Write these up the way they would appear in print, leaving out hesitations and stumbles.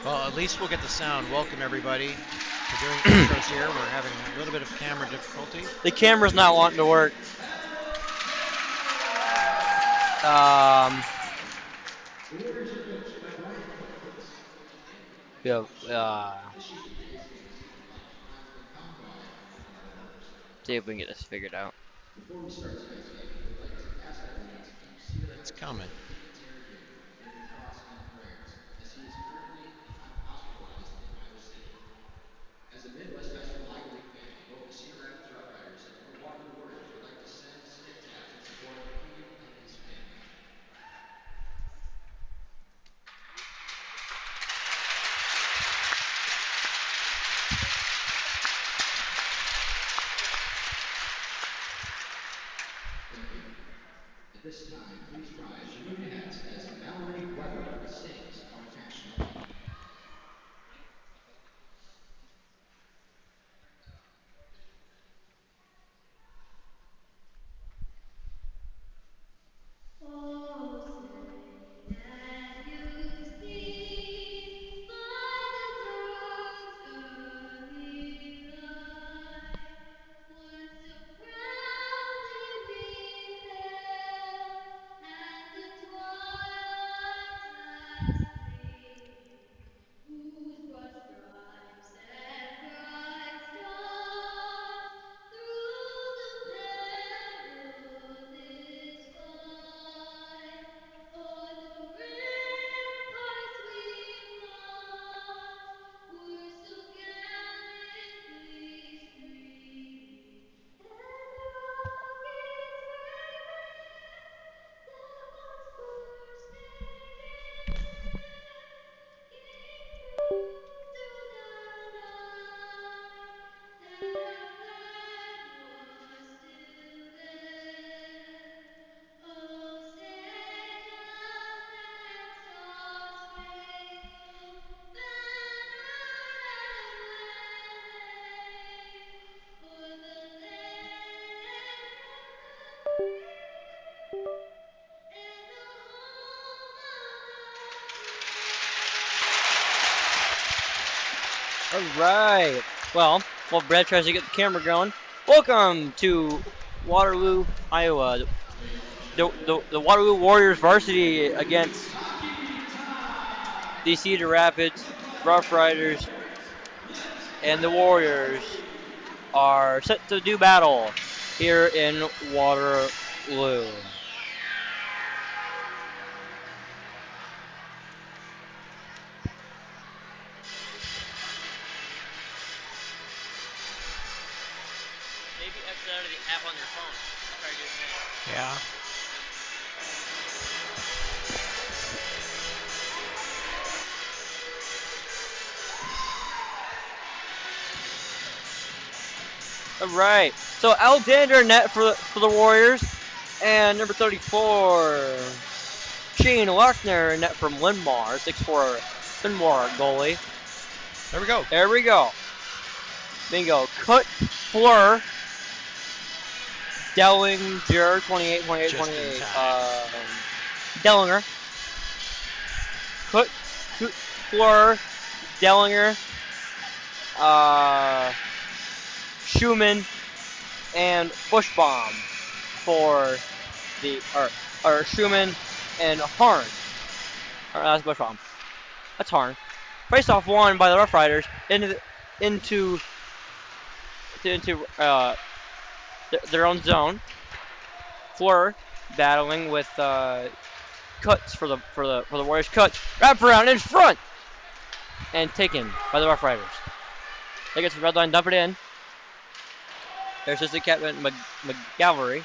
Well, at least we'll get the sound. Welcome, everybody. We're doing intros here. We're having a little bit of camera difficulty. The camera's not wanting to work. Um, yeah, see if we can get this figured out. It's coming. Oh, say, have you seen by the dawn's early light what so proudly we hailed at the twilight's last gleaming, whose broad stripes and bright stars through the perilous fight o'er the ramparts we marched were so gallantly streaming, and the rocket's brave red that once burst again came through the night, that our flag was still there. Oh, say does that star's faithful banner yet wave o'er the land of the free and the home of All right. Well, while Brad tries to get the camera going, welcome to Waterloo, Iowa. The Waterloo Warriors varsity against the Cedar Rapids Rough Riders, and the Warriors are set to do battle here in Waterloo. Maybe exit out of the app on your phone. Try doing that. Yeah. All right. So Alexander net for the Warriors, and number 34, Shane Lochner net from Linmar, 6'4" Linmar goalie. There we go. There we go. Bingo. Cut Fleur, Dellinger, 28, 28, Just in 28. time. Dellinger. Cut Fleur, Dellinger, uh, Schumann, and Bushbaum for the or Schumann and Harn. Or that's Bushbaum. That's Harn. Face off won by the Rough Riders into their own zone. Fleur battling with Cuts for the Warriors. Cuts wrap around in front and taken by the Rough Riders. They get to the red line, dump it in. There's assistant captain McGallery.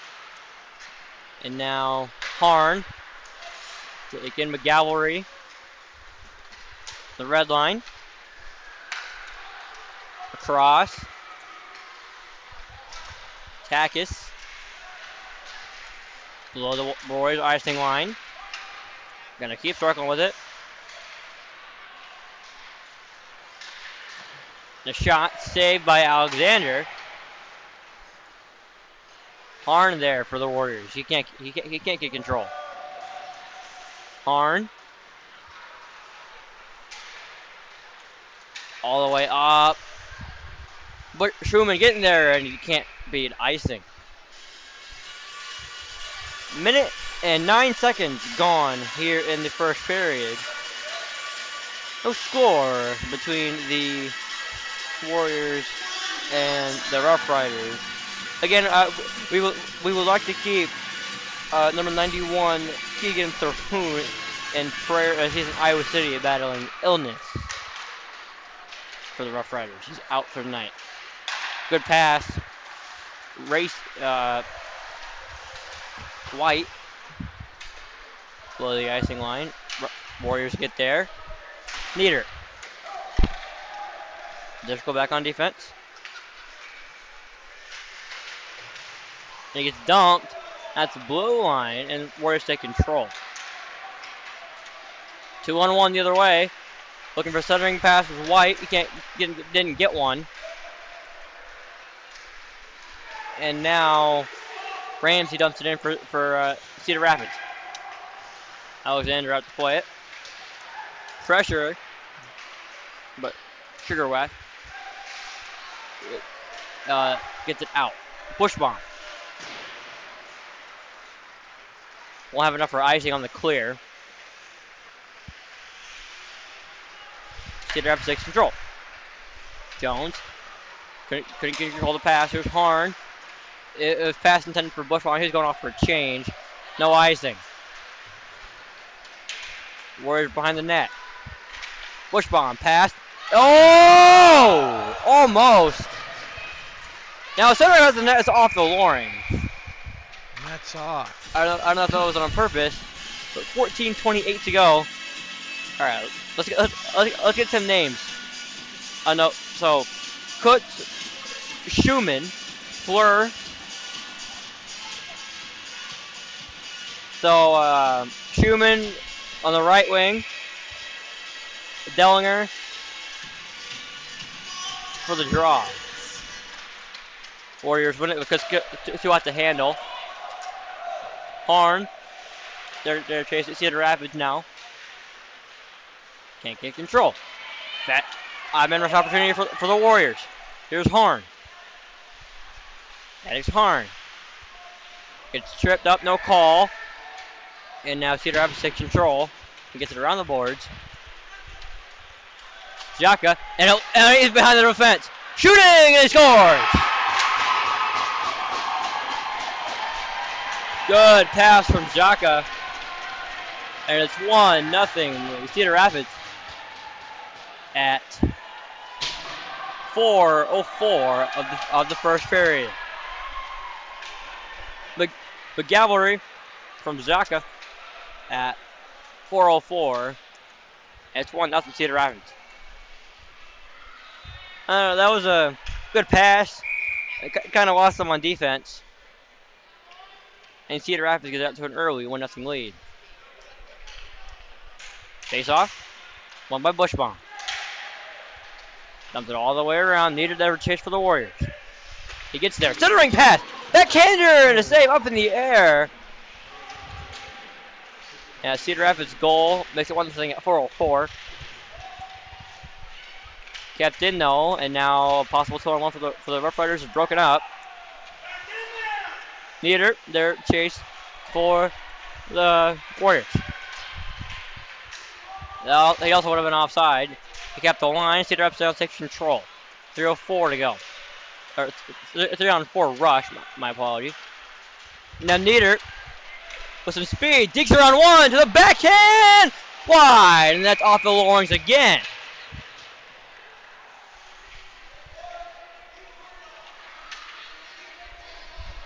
And now Harn taking McGallery. The red line. Across. Takis. Below the Warriors icing line. Gonna keep circling with it. The shot saved by Alexander. Harn there for the Warriors. He can't get control. Harn. All the way up. But Schumann getting there, and you can't beat icing. Minute and 9 seconds gone here in the first period. No score between the Warriors and the Rough Riders. Again, we would like to keep number 91 Keegan Thorhoon in prayer as he's in Iowa City battling illness for the Rough Riders. He's out for the night. Good pass. Race White below the icing line. Warriors get there. Nieder. Just go back on defense. And he gets dumped. That's blue line, and Warriors take control. 2-on-1 the other way. Looking for a centering pass with White. He didn't get one. And now Ramsey dumps it in for Cedar Rapids. Alexander out to play it. Pressure, but Sugar Whack gets it out. Push bomb. Won't have enough for icing on the clear. Cedar Rapids takes control. Jones couldn't control the pass. Here's Harn. It was pass intended for Bushbomb. He's going off for a change. No icing. Warriors behind the net. Bushbomb pass. Oh! Almost. Now center has the net. It's off the Loring. That's off. I don't know if that was on purpose, but 14:28 to go. All right, let's get some names. No, so Kutz, Schumann, Fleur. So Schumann on the right wing, Dellinger for the draw. Warriors win it because two out to handle. Harn, they're chasing Cedar Rapids now. Can't get control. That man rush opportunity for the Warriors. Here's Harn. That is Harn. Gets tripped up, no call. And now Cedar Rapids takes control. He gets it around the boards. Jaka, and he's behind the defense. Shooting, and he scores! Good pass from Jaka. And it's 1-0 Cedar Rapids at 4:04 of the first period. McGavelry from Jaka at 4:04. It's 1-0 Cedar Rapids. That was a good pass. Kind of lost them on defense. And Cedar Rapids gets out to an early 1-0 lead. Face off. Won by Bushbaum. Dumps it all the way around. Needed to chase for the Warriors. He gets there. Centering pass. Backhander and a save up in the air. Yeah, Cedar Rapids goal makes it 1-0 at 4:04. Kept in though, and now a possible 2-on-1 for the Rough Riders is broken up. Nieder, their chase for the Warriors. Well, he also would have been offside. He kept the line. Cedar Rapids takes control. 3:04 to go. Or 3-on-4 rush. My apologies. Now Nieder with some speed digs around one to the backhand, wide, and that's off the Lorings again.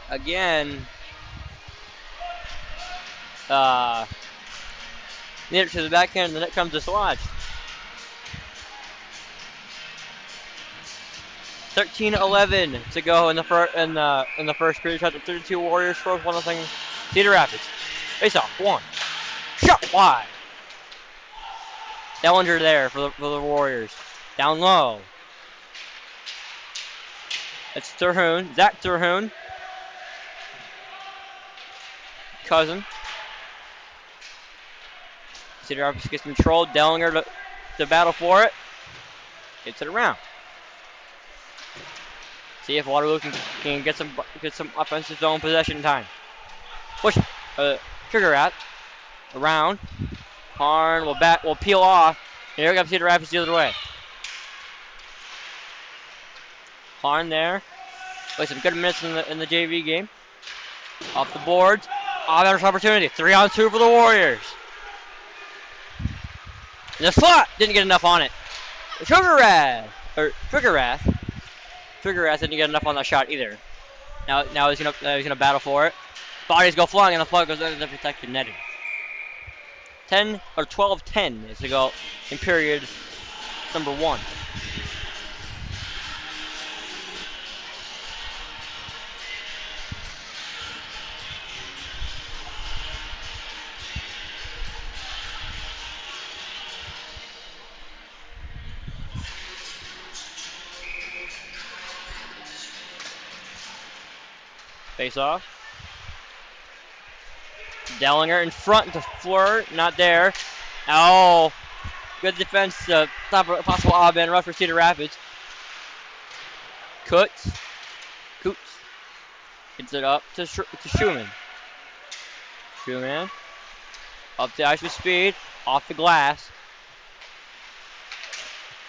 Again, Nieder to the backhand, and the net comes dislodged. 13:11 to go in the first period. 32 Warriors scores 1-0 Cedar Rapids. Face off, one. Shot wide. Dellinger there for the Warriors. Down low. It's Terhune. Zach Terhune. Cousin. Cedar Rapids gets control. Dellinger to battle for it. Gets it around. See if Waterloo can get some offensive zone possession time. Push, trigger at around. Harn will peel off. And here comes Cedar Rapids the other way. Harn there. Play some good minutes in the JV game. Off the boards. Offensive opportunity. 3-on-2 for the Warriors. And the slot didn't get enough on it. Trigger Wrath didn't get enough on that shot either. Now he's gonna battle for it. Bodies go flying and the puck goes under the protected netting. 12-10 is to go in period number 1. Face off. Dellinger in front to Fleur, not there. Oh, good defense. Stop a possible odd-man rush for Cedar Rapids. Coots gets it up to Schumann. Schumann up the ice with speed, off the glass.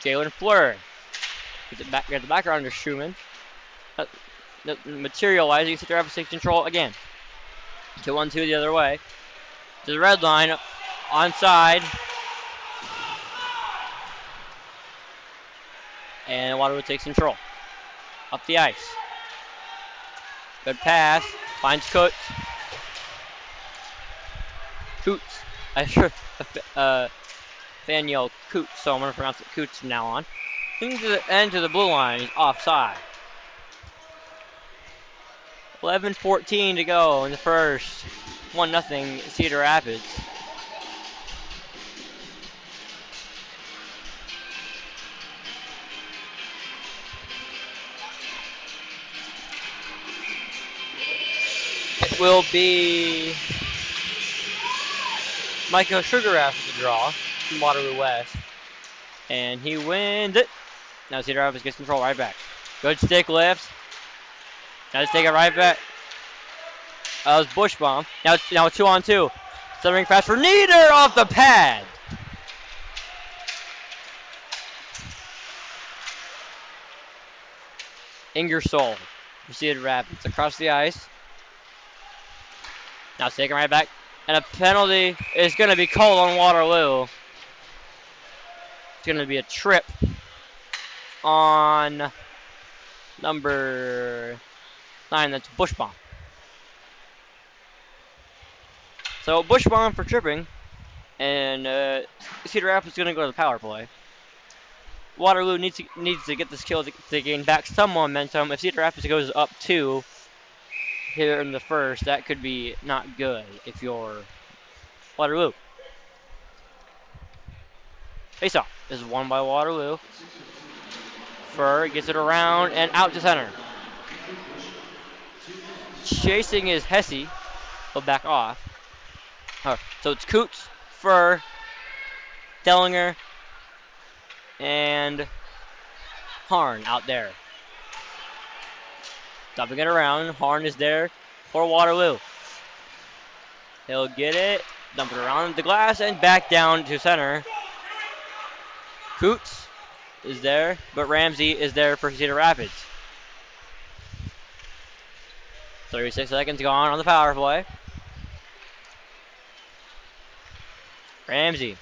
Jalen Fleur gets the back around to Schumann. Materializing, Cedar Rapids takes control again. 2-on-2 the other way. To the red line, onside. And Waterloo takes control. Up the ice. Good pass. Finds Coots. I sure Daniel Coots, so I'm gonna pronounce it Coots from now on. Into the end to the blue line is offside. 11:14 to go in the first. 1-0 Cedar Rapids. It will be Micah Sugarrath with the draw from Waterloo West. And he wins it. Now Cedar Rapids gets control right back. Good stick lift. Now let's take it right back. That was Bushbaum. Now 2-on-2. Centering pass for Nieder off the pad. Ingersoll for Cedar Rapids across the ice. Now it's taken right back. And a penalty is going to be called on Waterloo. It's going to be a trip on number 9. That's Bushbaum. So Bushbaum for tripping. And Cedar Rapids is going to go to the power play. Waterloo needs to get this kill to gain back some momentum. If Cedar Rapids goes up 2 here in the first, that could be not good if you're Waterloo. Face off. This is won by Waterloo. Furr gets it around and out to center. Chasing is Hesse. He'll back off. So it's Coots, Furr, Dellinger, and Harn out there. Dumping it around. Harn is there for Waterloo. He'll get it, dump it around the glass, and back down to center. Coots is there, but Ramsey is there for Cedar Rapids. 36 seconds gone on the power play. Ramsey.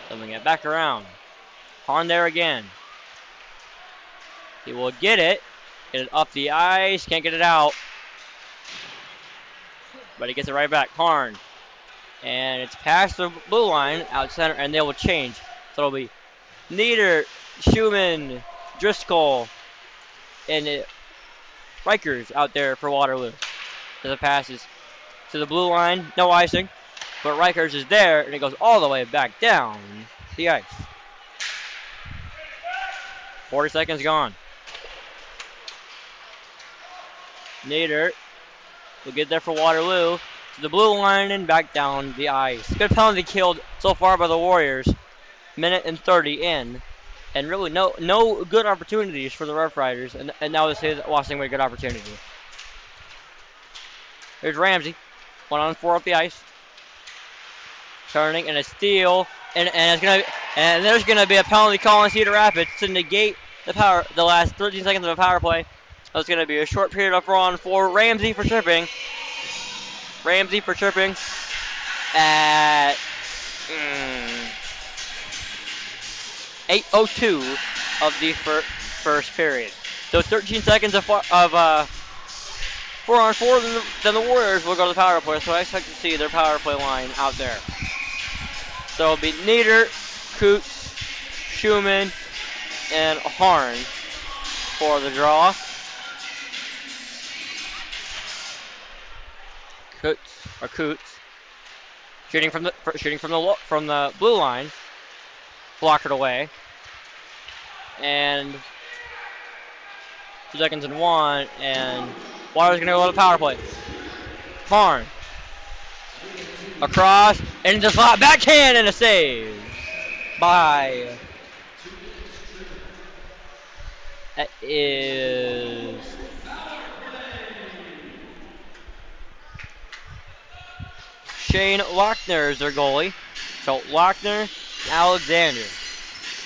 Dumping it back around. Harn there again. He will get it up the ice, can't get it out. But he gets it right back. Harn. And it's past the blue line, out center, and they will change. So it'll be Nieder, Schumann, Driscoll, and Rikers out there for Waterloo. So the pass is to the blue line, no icing. But Rikers is there, and it goes all the way back down the ice. 40 seconds gone. Nieder will get there for Waterloo. To the blue line and back down the ice. Good penalty killed so far by the Warriors. minute and 30 in, and really no good opportunities for the Rough Riders, and now this is lost a good opportunity. Here's Ramsey, 1-on-4 up the ice, turning and a steal, and it's gonna and there's gonna be a penalty call on Cedar Rapids to negate the last 13 seconds of a power play. It's gonna be a short period of run for Ramsey for tripping. Ramsey for tripping at 8:02 of the first period. So 13 seconds of 4-on-4, then the Warriors will go to the power play. So I expect to see their power play line out there. So it'll be Nieder, Coots, Schumann, and Harn for the draw. Coots shooting from the blue line, blocked it away, and 2 seconds and 1, and Water's gonna go to the power play. Harn across into the slot, backhand and a save by that is Shane Lochner is their goalie. So Lochner, Alexander.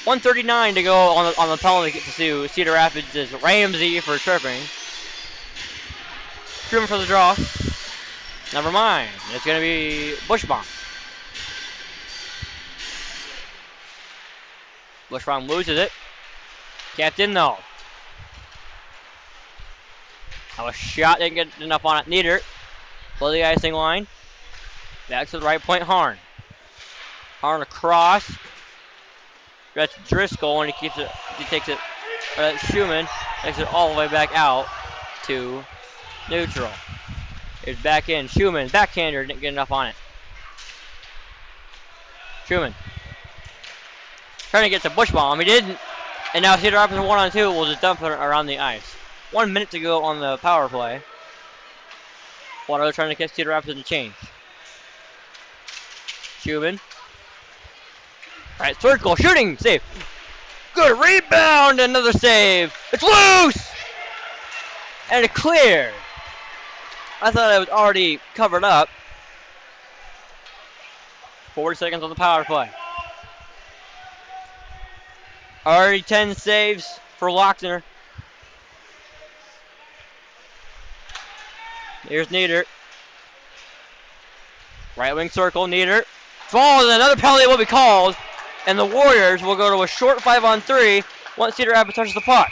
1:39 to go on the penalty to Cedar Rapids is Ramsey for tripping. Truman for the draw. Never mind. It's going to be Bushbaum. Bushbaum loses it. Kept in though. Now a shot didn't get enough on it. Nieder. Below the icing line. Back to the right point. Harn. Harn across. That's Driscoll and he takes it. Schumann takes it all the way back out to neutral. It's back in. Schumann, backhander, didn't get enough on it. Schumann trying to get to Bushbaum. He didn't. And now Cedar Rapids 1-on-2 will just dump it around the ice. 1 minute to go on the power play. Water trying to catch Cedar Rapids in change. Schumann. Alright, circle, shooting, save. Good rebound, another save. It's loose! And it cleared. I thought it was already covered up. 40 seconds on the power play. Already 10 saves for Lochner. Here's Nieder. Right wing circle, Nieder. Falls, and another penalty will be called. And the Warriors will go to a short 5-on-3 once Cedar Rapids touches the puck.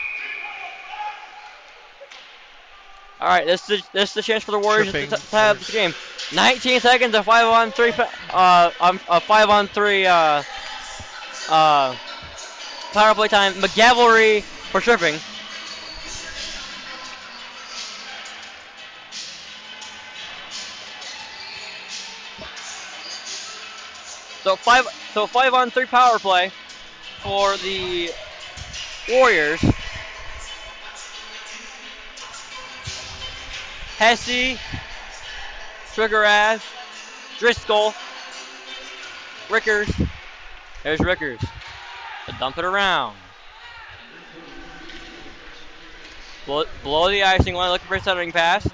Alright, this is the chance for the Warriors to tie up this game. 19 seconds of 5-on-3 power play time. McGavelry for tripping. So 5-on-3 power play for the Warriors. Hesse, Triggeraz, Driscoll, Rickers. There's Rickers. To dump it around. Below the icing line, looking for a centering pass.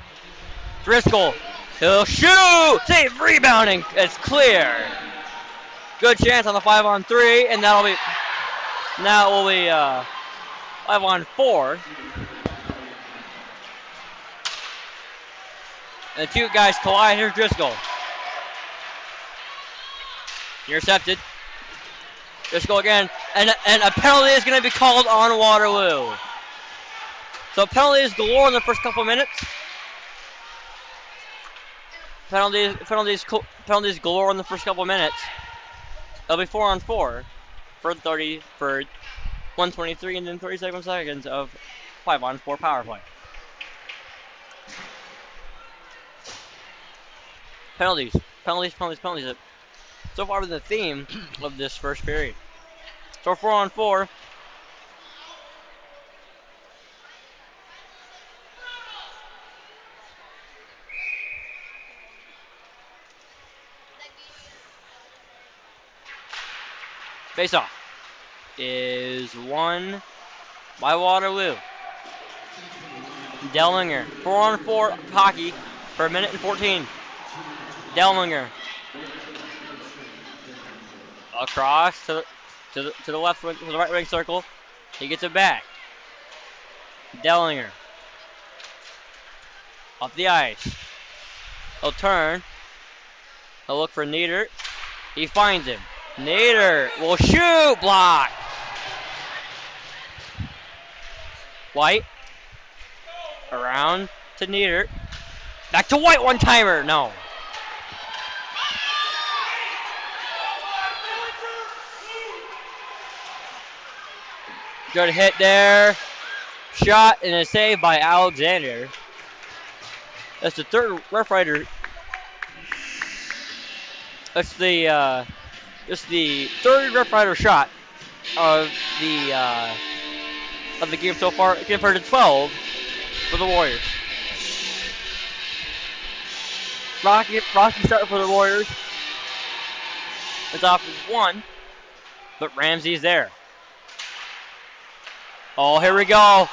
Driscoll. He'll shoot! Save, rebounding. It's clear. Good chance on the 5-on-3, and now it will be 5-on-4. And the two guys collide. Here's Driscoll. Intercepted. Driscoll again. And a penalty is going to be called on Waterloo. So penalties galore in the first couple minutes. Penalties galore in the first couple minutes. It'll be 4-on-4 for 123 and then 37 seconds of 5-on-4 power play. Penalties. So far, the theme of this first period. So 4-on-4. Face off. is won by Waterloo. Dellinger, 4-on-4 hockey for a minute and 14. Dellinger across to the left wing, to the right wing circle. He gets it back. Dellinger off the ice. He'll turn. He'll look for Nieder. He finds him. Nieder will shoot. Block. White around to Nieder. Back to White, one timer. No. Good hit there. Shot and a save by Alexander. That's the third Rough Rider. That's the third Rough Rider shot of the game so far, compared to 12 for the Warriors. Rocky start for the Warriors. It's off with 1, but Ramsey's there. Oh, here we go.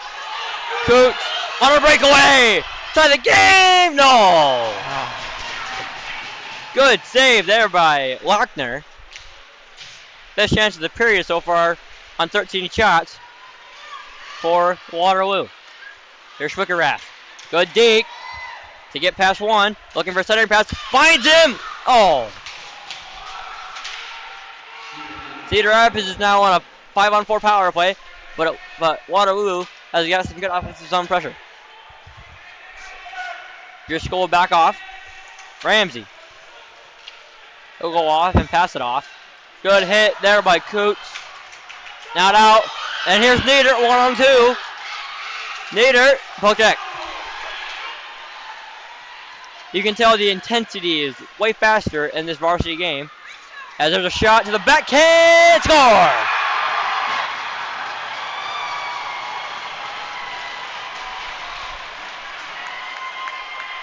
Coots on a breakaway. Tie the game. No. Good save there by Lochner. Best chance of the period so far on 13 shots for Waterloo. Here's Schwickerath. Good deke to get past 1. Looking for a centering pass. Finds him. Oh. Cedar Rapids is now on a 5-on-4 power play, but Waterloo has got some good offensive zone pressure. Driscoll back off. Ramsey. He'll go off and pass it off. Good hit there by Coots. Not out. And here's Nieder, 1-on-2. Nieder, poke check. You can tell the intensity is way faster in this varsity game. As there's a shot to the backhand, score!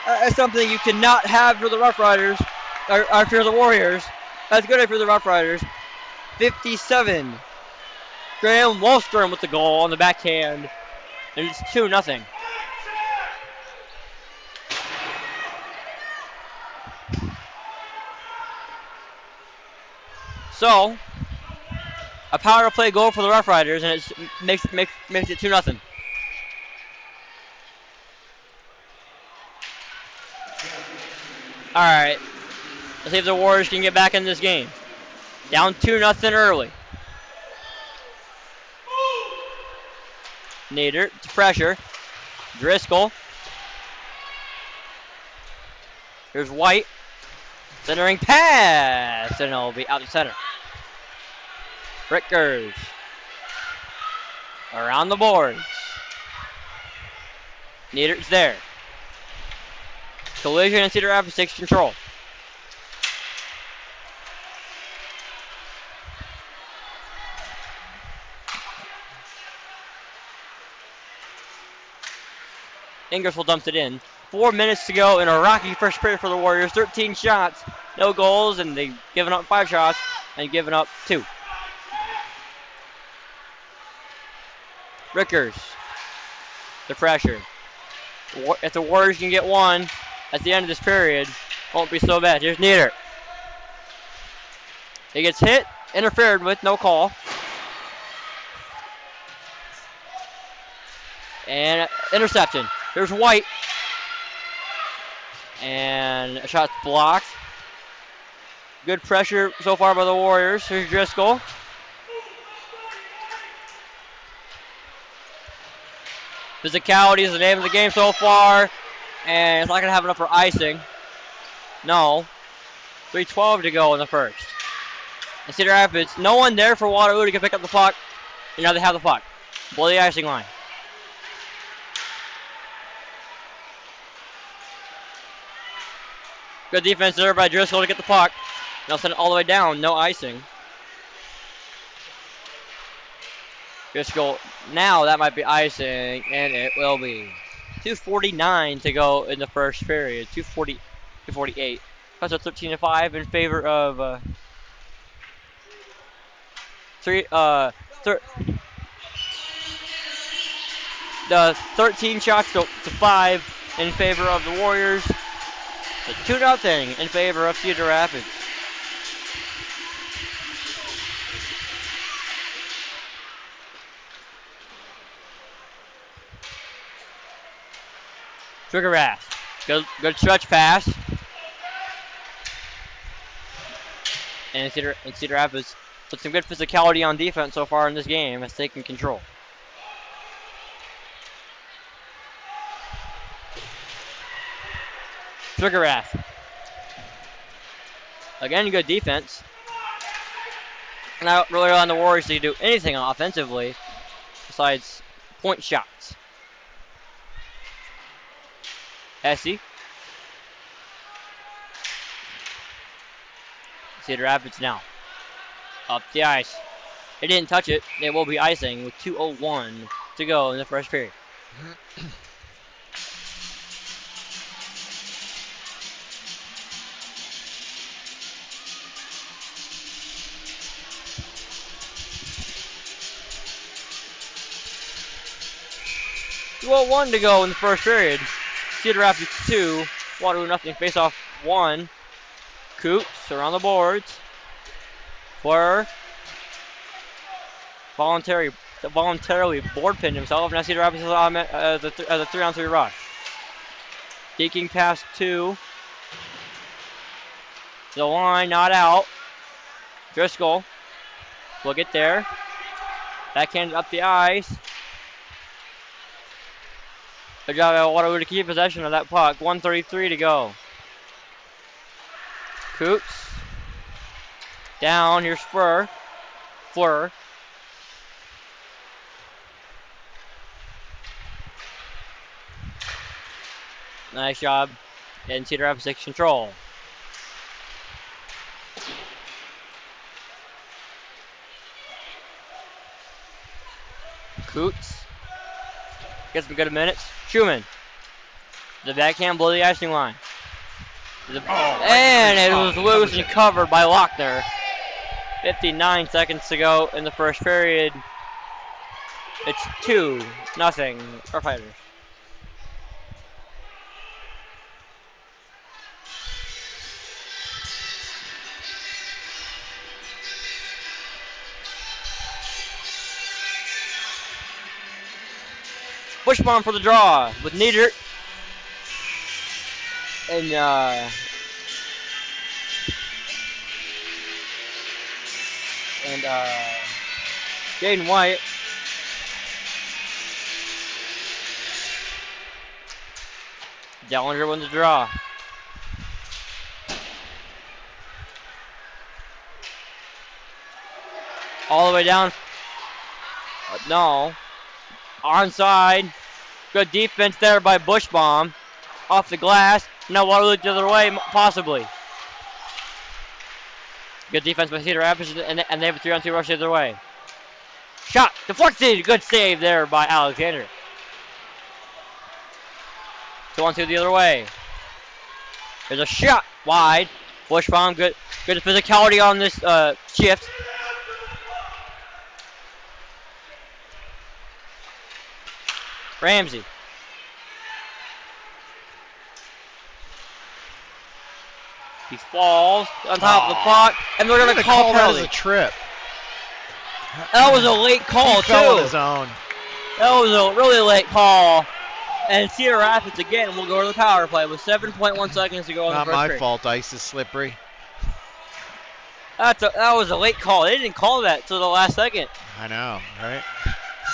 That's something you cannot have for the Rough Riders, or for the Warriors. That's good for the Rough Riders. 57. Graham Wallstrom with the goal on the backhand. And it's 2-0. So, a power play goal for the Rough Riders, and it makes it 2-0. All right, let's see if the Warriors can get back in this game. Down 2-0 early. Nader to pressure. Driscoll. Here's White. Centering pass, and it'll be out the center. Rickers. Around the boards. Nader's there. Collision and Cedar Rapids takes control. Ingersoll dumps it in. 4 minutes to go in a rocky first period for the Warriors. 13 shots, no goals, and they've given up 5 shots and given up 2. Rickers. The pressure. If the Warriors can get 1 at the end of this period, won't be so bad. Here's Nieder. He gets hit, interfered with, no call. And interception. Here's White. And a shot's blocked. Good pressure so far by the Warriors. Here's Driscoll. Physicality is the name of the game so far. And it's not going to have enough for icing. No. 3:12 to go in the first. And Cedar Rapids, no one there for Waterloo to pick up the puck. And now they have the puck. Below the icing line. Good defense there by Driscoll to get the puck. They'll send it all the way down. No icing. Driscoll, now that might be icing, and it will be. 2:49 to go in the first period. 2:48. That's a 13-5 in favor of Three. The 13 shots to 5 in favor of the Warriors. The 2-0 in favor of Cedar Rapids. Trigger pass. Good stretch pass. And Cedar Rapids put some good physicality on defense so far in this game, has taken control. Trigger pass. Again, good defense. Not really on the Warriors to do anything offensively besides point shots. Essie. Cedar Rapids now. Up the ice. They didn't touch it. They will be icing with 2:01 to go in the first period. .201 to go in the first period. Cedar Rapids 2, Waterloo nothing. Face off 1. Coops around the boards. Fleur voluntarily board pinned himself. Now Cedar Rapids is on the 3-on-3 rush. Taking past 2. The line not out. Driscoll will get there. Backhand up the ice. Good job by Waterloo to keep possession of that puck. 1:33 to go. Coops. Down. Here's Fleur. Nice job. And Cedar Rapids takes control. Coots. Gets some good minutes. Schumann. The backhand below the icing line. And it was loose and covered by Lochner. 59 seconds to go in the first period. It's 2-0 for Fighters. Bushbaum for the draw with Niedert. And Jaden White. Dellinger wins the draw. All the way down. No. Onside. Good defense there by Bushbaum. Off the glass. Now Waterloo the other way, possibly. Good defense by Cedar Rapids, and they have a 3-on-2 rush the other way. Shot deflected. Good save there by Alexander. 2-on-2 the other way. There's a shot wide. Bushbaum, good physicality on this shift. Ramsey. He falls on top of the puck, and they're going to call that as penalty. a trip. That was a late call, He too. fell on his own. That was a really late call. And Cedar Rapids again will go to the power play with 7.1 seconds to go in the Not first my period. fault. Ice is slippery. That was a late call. They didn't call that till the last second. I know, right?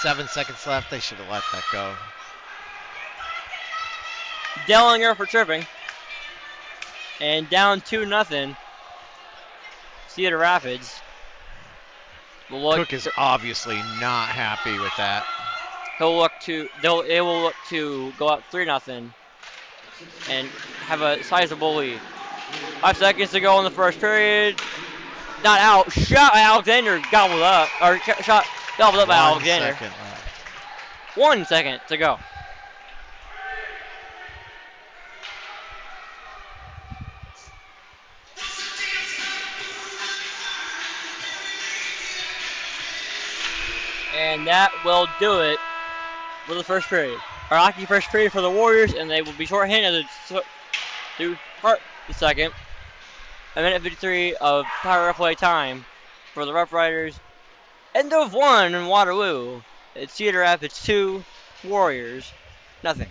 7 seconds left. They should have let that go. Dellinger for tripping. And down 2-0. Cedar Rapids. Cook is obviously not happy with that. They will look to go up 3-0 and have a sizable lead. 5 seconds to go in the first period. Not out. Shot by Alexander. Gobbled up. Or shot gobbled up by Alexander. 1 second left. 1 second to go. And that will do it for the first period. Our hockey first period for the Warriors, and they will be shorthanded to start the second. A minute 53 of power play time for the Rough Riders. End of one in Waterloo. It's Cedar Rapids 2, Warriors nothing.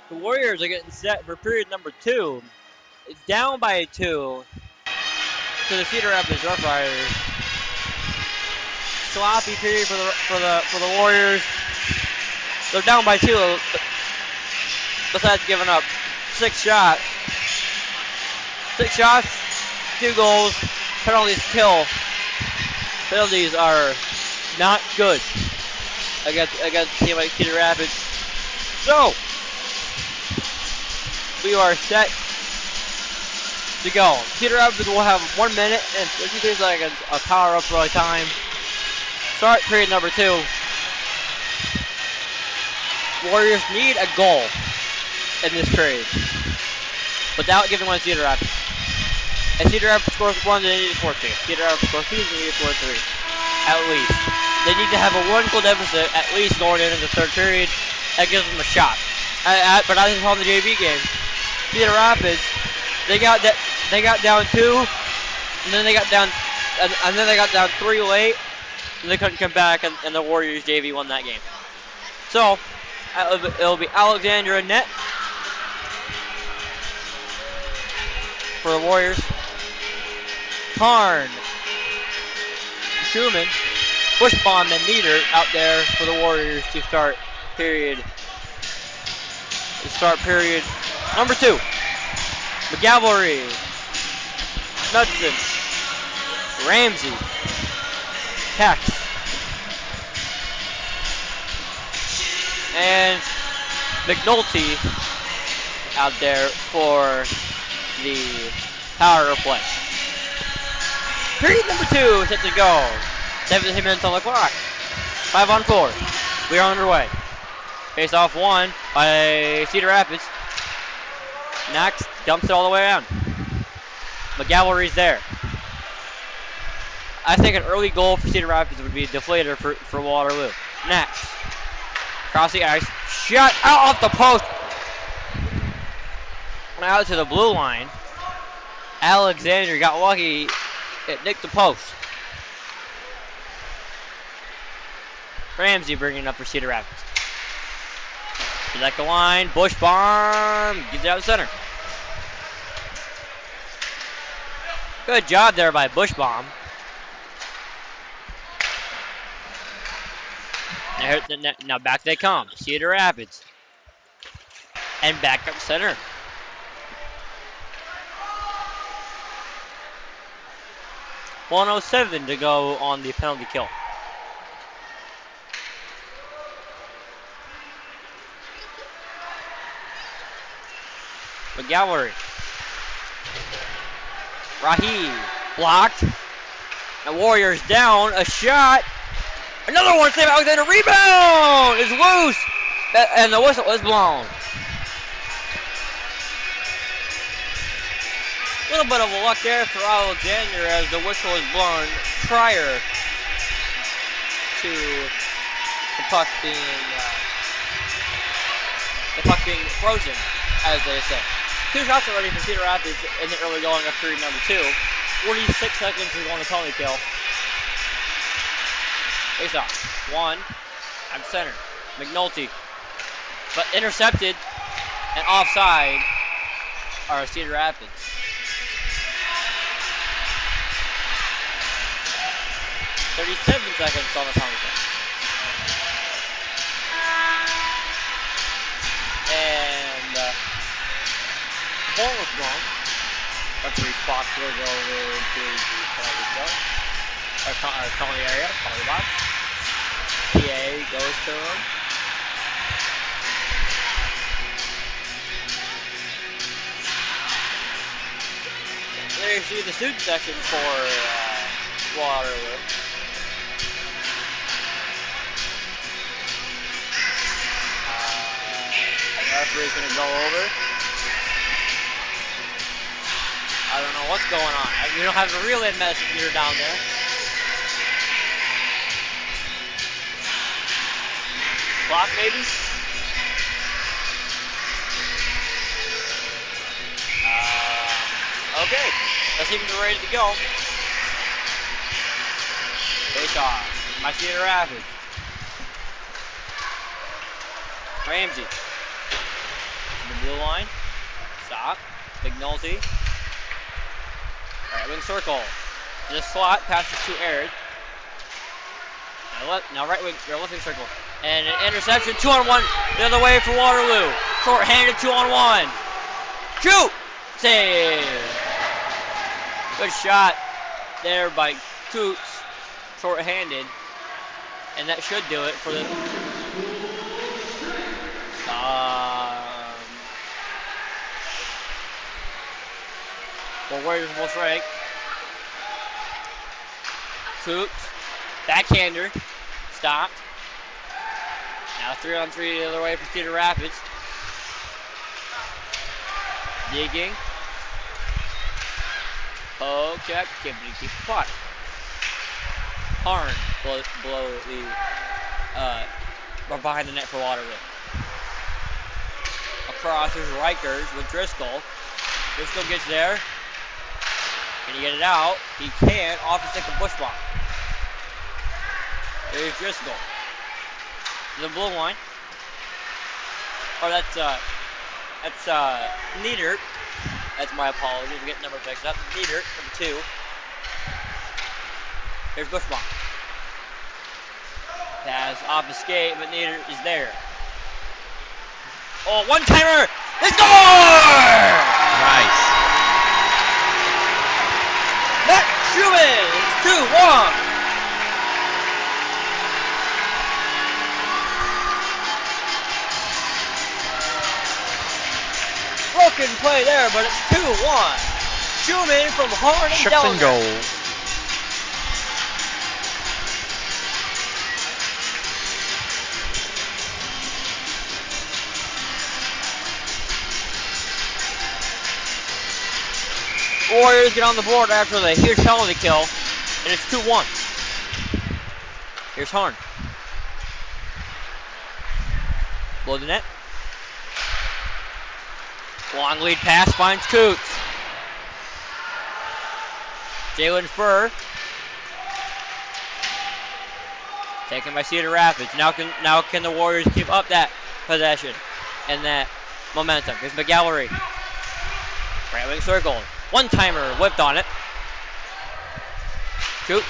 The Warriors are getting set for period number 2. Down by 2 to the Cedar Rapids Rough Riders. Sloppy period for the Warriors. They're down by 2. Besides giving up 6 shots. 6 shots, 2 goals, penalties kill. Penalties are not good against a team like Cedar Rapids. So we are set to go. Cedar Rapids will have 1 minute and 53 seconds of power up for time. Start period number 2. Warriors need a goal in this period without giving one to Cedar Rapids. If Cedar Rapids scores 1, they need to score 2. Cedar Rapids scores 2, they need to score 3. At least. They need to have a 1-goal deficit at least going into the third period. That gives them a shot. But I just saw the JV game. Cedar Rapids, they got down 2, and then they got down 3 late, and they couldn't come back, and the Warriors JV won that game. So it'll be Alexandra net for the Warriors. Harn, Schumann, Bushbaum, and Nieder out there for the Warriors to start period number 2. McGavelry, Knudsen, Ramsey, Tex, and McNulty out there for the power play. Period number 2 set to go. 17 minutes on the clock. 5 on 4. We are underway. Face off 1 by Cedar Rapids. Knox dumps it all the way down. McGavelry's there. I think an early goal for Cedar Rapids would be a deflator for Waterloo. Knox. Across the ice. Shot out off the post. And out to the blue line. Alexander got lucky. It nicked the post. Ramsey bringing it up for Cedar Rapids. Select the line. Bushbaum gets it out center. Good job there by Bushbaum. Now back they come. Cedar Rapids. And back up center. .107 to go on the penalty kill. McGallery. Rahi blocked. The Warriors down. A shot. Another one. Save Alexander. Rebound is loose. And the whistle is blown. A little bit of a luck there for Alexander as the whistle is blown prior to the puck being frozen, as they say. 2 shots already for Cedar Rapids in the early going of period number 2. 46 seconds is on the penalty kill. Face off. 1 at center. McNulty. But intercepted and offside are Cedar Rapids. 37 seconds on the penalty kill. And the ball was blown. Referee Fox goes over to the penalty kill. Penalty area, penalty box. PA goes to him. There you see the student section for Waterloo. The referee's going to go over. I don't know what's going on. We don't have a relay messenger down there. Clock maybe? Okay. Let's see if we're ready to go. Face off. My Cedar Rapids. Ramsey. Blue line. Stop. McNulty. Right wing circle. To the slot. Passes to Arid. Now right wing, left wing circle. And an interception. 2-on-1 the other way for Waterloo. Short-handed 2-on-1. Shoot! Save. Good shot there by Coots. Short-handed. And that should do it for the... For Warriors full strike. Coots. Backhander. Stopped. Now 3-on-3 the other way for Cedar Rapids. Digging. Poke check. Keep the puck. Harn below the behind the net for Waterloo. Across is Rikers with Driscoll. Driscoll gets there. Can he get it out? He can. Off the stick of Bushbach. There's Driscoll. The blue line. Oh, that's Nieder. That's my apologies. We're getting number mixed up. Nieder, number 2. There's Bushbach. Pass off the skate, but Nieder is there. Oh, one-timer! They score! Nice. Matt Schumann! It's 2-1. Broken play there, but it's 2-1. Schumann from Harn and Ships and Delaware. goal. Warriors get on the board after the huge penalty kill, and it's 2-1. Here's Harn. Below the net. Long lead pass finds Coots. Jalen Furr. Taken by Cedar Rapids. Now can the Warriors keep up that possession and that momentum? Here's McGallery. Right wing circle. One-timer whipped on it. Coots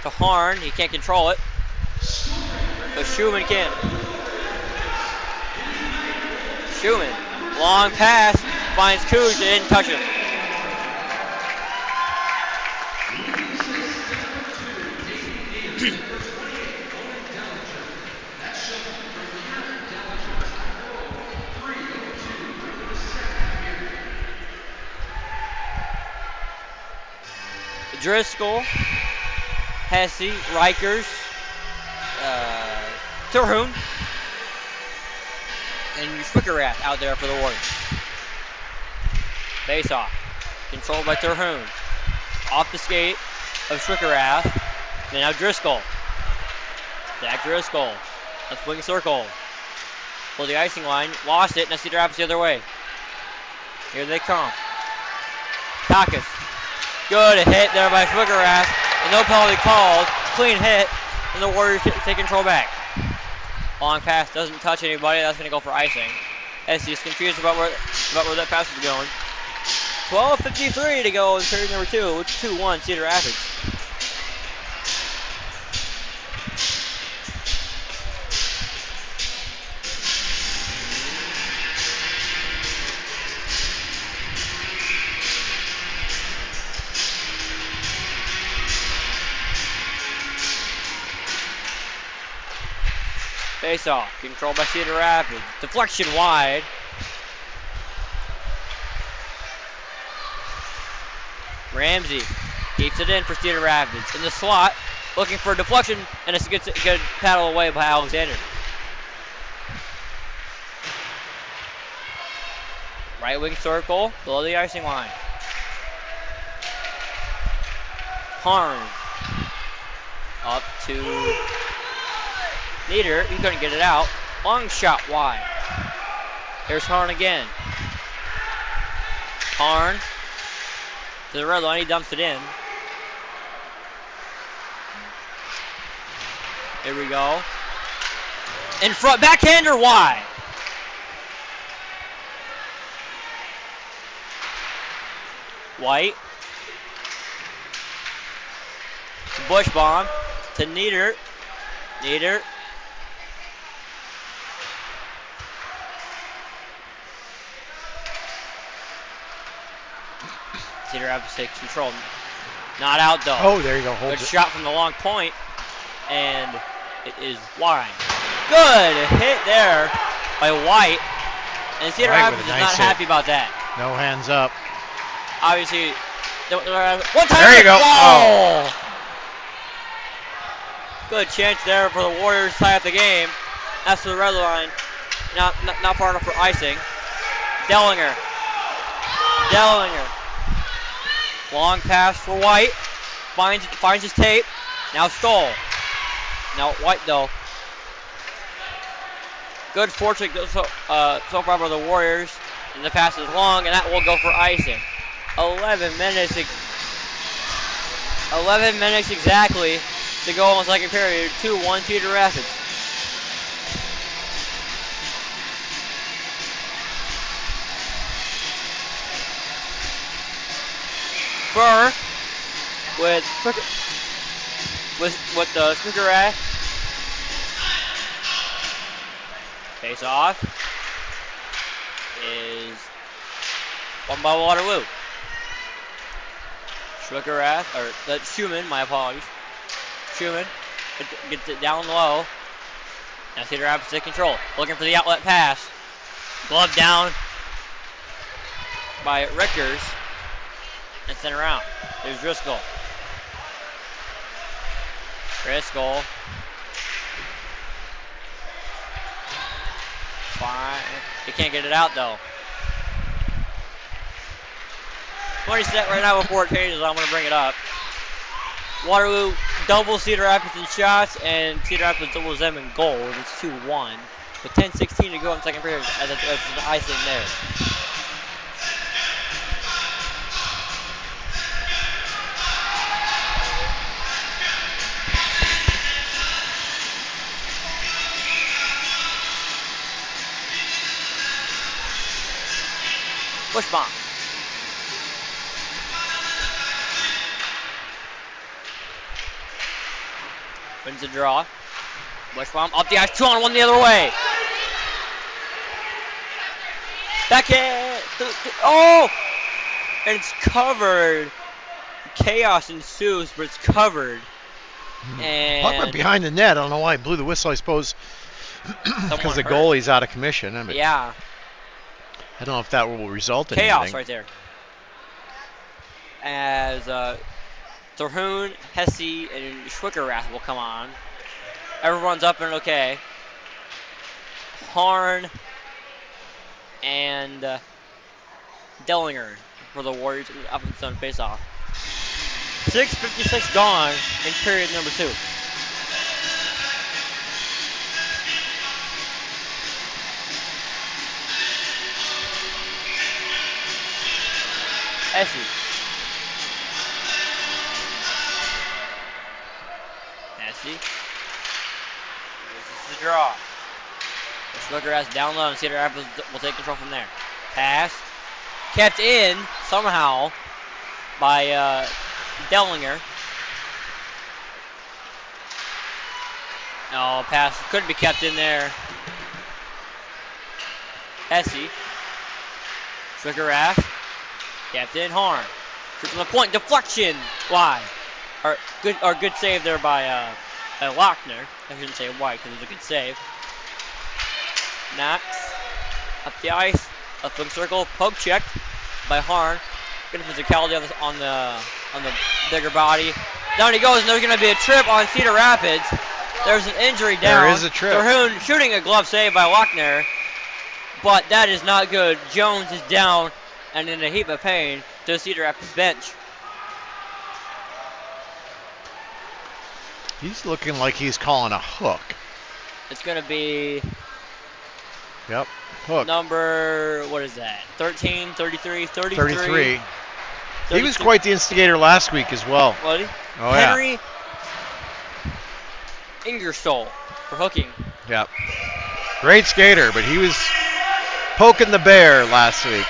to Harn. He can't control it. But Schumann can. Schumann. Long pass. Finds Coots. Didn't touch it. Driscoll, Hesse, Rikers, Terhune, and Schwickerath out there for the Warriors. Face off. Controlled by Terhune. Off the skate of Schwickerath. And now Driscoll. Zach Driscoll. Left wing circle. Pull the icing line. Lost it. Now Cedar Rapids the other way. Here they come. Takas. Good hit there by Schwickerath. And no penalty called. Clean hit. And the Warriors take control back. Long pass doesn't touch anybody. That's going to go for icing. Essie is confused about where that pass is going. 12:53 to go in period number 2. It's 2-1 Cedar Rapids. Face off, controlled by Cedar Rapids. Deflection wide. Ramsey keeps it in for Cedar Rapids. In the slot, looking for a deflection, and it's a good paddle away by Alexander. Right wing circle, below the icing line. Harn. Up to Nieder, he couldn't get it out. Long shot wide. There's Harn again. Harn to the red line, he dumps it in. Here we go. In front, backhander wide. White. Bush bomb to Nieder. Nieder. Cedar Rapids takes control. Not out though. Oh, there you go. Good Holds it. shot from the long point, and it is wide. Good hit there by White, and Cedar White Rapids with is a not nice happy hit. about that. No hands up. Obviously, one time. There you go. Oh. Good chance there for the Warriors to tie up the game. That's the red line. Not far enough for icing. Dellinger. Long pass for White. Finds his tape. Now Stoll. Now White though. Good fortune so far by the Warriors. And the pass is long, and that will go for icing. 11 minutes exactly to go in the second period. 2-1 Cedar Rapids. Burr with the Snicker Rack. Face off is won by Waterloo. Schwickerath, or that's Schumann, my apologies. Schumann gets it down low. Now Cedar Rapids take control. Looking for the outlet pass. Glove down by Rickers. And sent around. There's Driscoll. Fine. He can't get it out though. 20 set right now before it changes. I'm going to bring it up. Waterloo doubles Cedar Rapids in shots, and Cedar Rapids doubles them in goals. It's 2-1. With 10:16 to go in the second period, as the icing there. Push bomb. Wins the draw. Bush bomb up the ice, 2-on-1 the other way. Back in. Oh! And it's covered. Chaos ensues, but it's covered. And Puck went behind the net. I don't know why he blew the whistle, I suppose. Because the goalie's out of commission. I mean, yeah. I don't know if that will result in Chaos anything. right there. As Terhune, Hesse, and Schwickerath will come on. Everyone's up and okay. Harn and Dellinger for the Warriors up in zone face-off. 6:56 gone in period number 2. Hesse. This is the draw. Schwickerath down low, and Cedar Rapids will take control from there. Pass. Kept in somehow by Dellinger. Oh, pass couldn't be kept in there. Hesse. Schwickerath. Kept in Harn. Shoots from the point. Deflection. Wide. Good save there by Lochner. I shouldn't say wide because it was a good save. Knox. Up the ice. Up in circle. Poke checked by Harn. Good physicality on the bigger body. Down he goes, and there's going to be a trip on Cedar Rapids. There's an injury down. There is a trip. Terhune shooting a glove save by Lochner, but that is not good. Jones is down and in a heap of pain to Cedar Rapids bench. He's looking like he's calling a hook. It's going to be Yep, hook. number, what is that? 13, 33, 33. He was quite the instigator last week as well. Was he? Oh, Henry Ingersoll for hooking. Yep. Great skater, but he was poking the bear last week.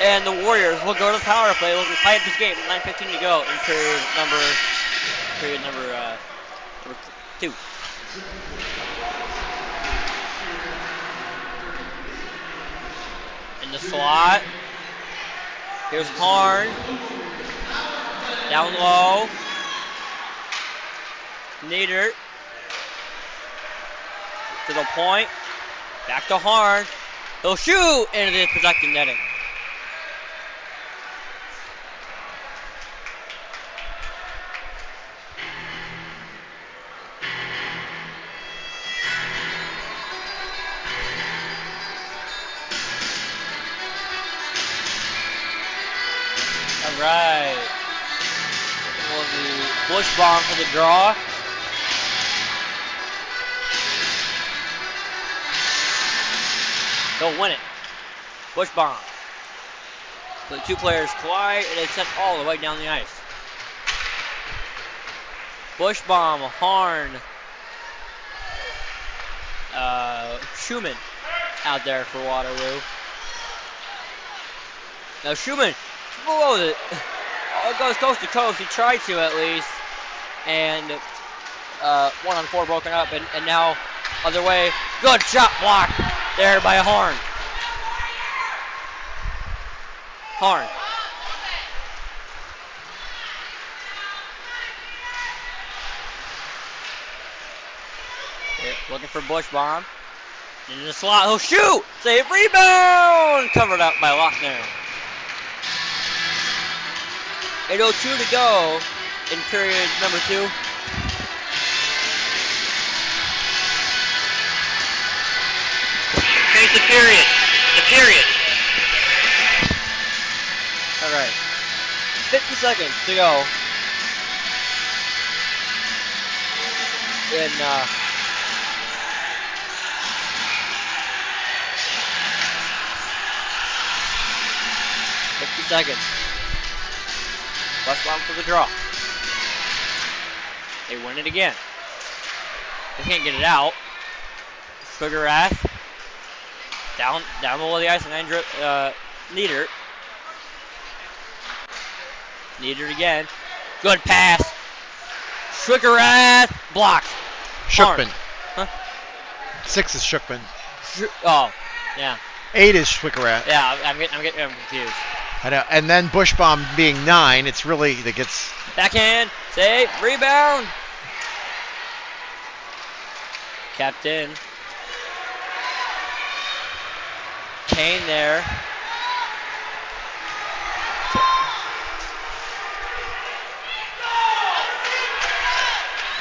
And the Warriors will go to the power play. We'll tie up this game. 9:15 to go in number 2. In the slot. Here's Harn. Down low. Nieder. To the point. Back to Harn. He'll shoot into the protected netting. All right. Will the Bush bomb for the draw. He'll win it. Bush bomb. The two players collide and it's sent all the way down the ice. Bush bomb, Harn, Schumann out there for Waterloo. Now Schumann below it. It goes coast to coast. He tried to at least. And 1-on-4 broken up. And now other way. Good shot block there by Harn. Harn. Looking for Bush bomb. In the slot, he'll shoot! Save, rebound! Covered up by Lochner. 8:02 to go in period number 2. Finish the period. The period. All right. 50 seconds to go. In 50 seconds. West bomb for the draw. They win it again. They can't get it out. Sugar Wrath. Down below the ice line. Nieder. Nieder again. Good pass. Sugar Wrath. Blocked. Shookman. Huh? 6 is Shookman. Oh, yeah. 8 is Schwickerat. Yeah, I'm getting confused. I know. And then Bushbaum being 9, it's really that gets. Backhand, save, rebound. Kept in. Kane there.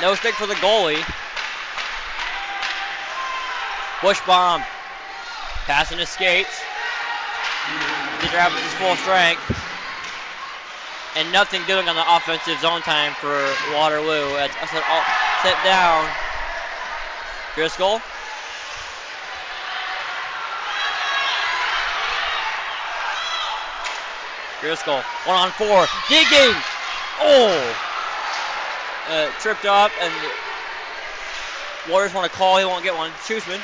No stick for the goalie. Bushbaum. Passing his skates. The grab is full strength. And nothing doing on the offensive zone time for Waterloo. It's set down. Driscoll. Driscoll, 1-on-4, digging! Oh! Tripped up, and Warriors want to call, he won't get one. Schussman.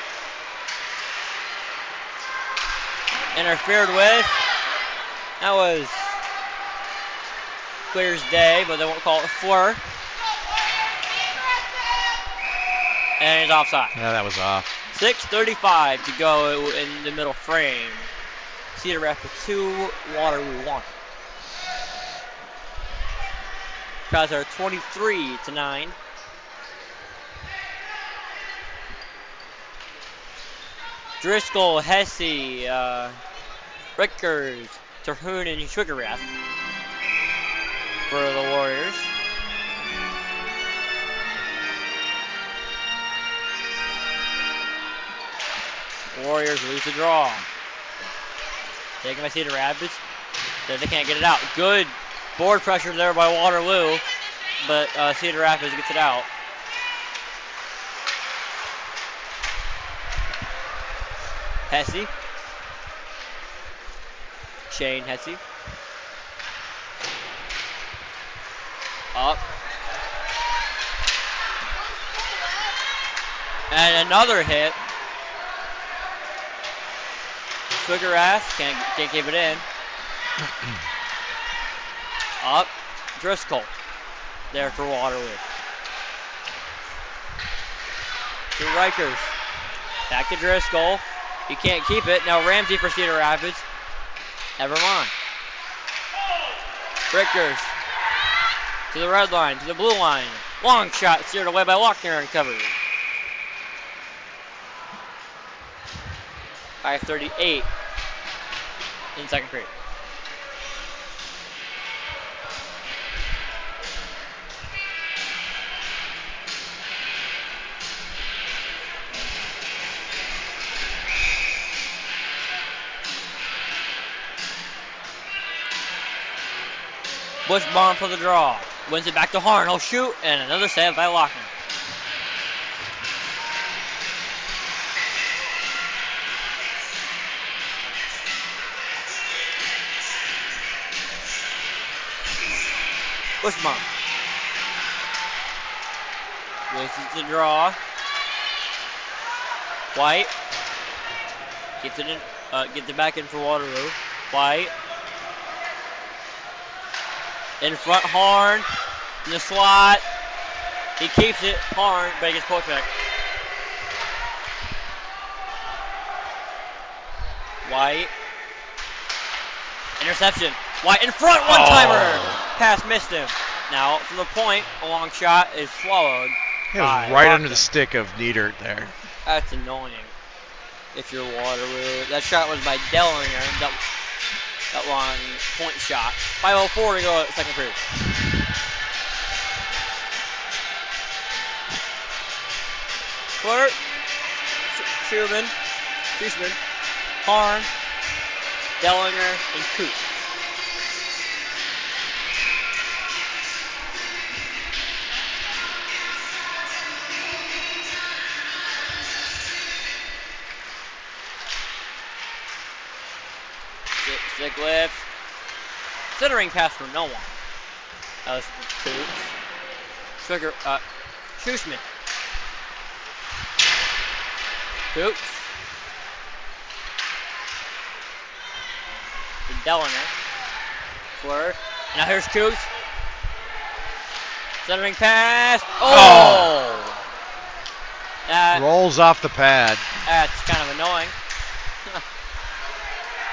Interfered with. That was clear as day, but they won't call it a fleur. And it's offside. Yeah, that was off. 6:35 to go in the middle frame. Cedar Rapids 2, Waterloo 1. Crowds are 23-9. Driscoll, Hesse, Rickers, Terhune, and Sugarrath for the Warriors. Warriors lose the draw. Taken by Cedar Rapids. They can't get it out. Good board pressure there by Waterloo, but Cedar Rapids gets it out. Hesse. Shane Hesse. Up. And another hit. Sugarrath can't keep it in. Up. Driscoll. There for Waterloo. To Rikers. Back to Driscoll. He can't keep it. Now Ramsey for Cedar Rapids. Never mind. Rickers. To the red line. To the blue line. Long shot steered away by Lochner and covered. 5:38 in the second period. Bushbaum for the draw. Wins it back to Harn. He'll shoot, and another save by Lochner. Bushbaum. Loses the draw. White. Gets it back in for Waterloo. White. In front, Harn. In the slot. He keeps it. Harn, but he gets pulled back. White. Interception. White in front. One-timer. Pass missed him. Now, from the point, a long shot is swallowed. It was right under the stick of Niedert there. That's annoying. If you're Waterloo. That shot was by Dellinger. That long point shot. 5:04 to go second period. Clerk. Schumann. Harn. Dellinger and Coote. Stick lift. Centering pass for no one. That was Coots. Trigger, Schumann. Coots. Dellinger. Fleur. Now here's Coots. Centering pass. Oh! That rolls off the pad. That's kind of annoying.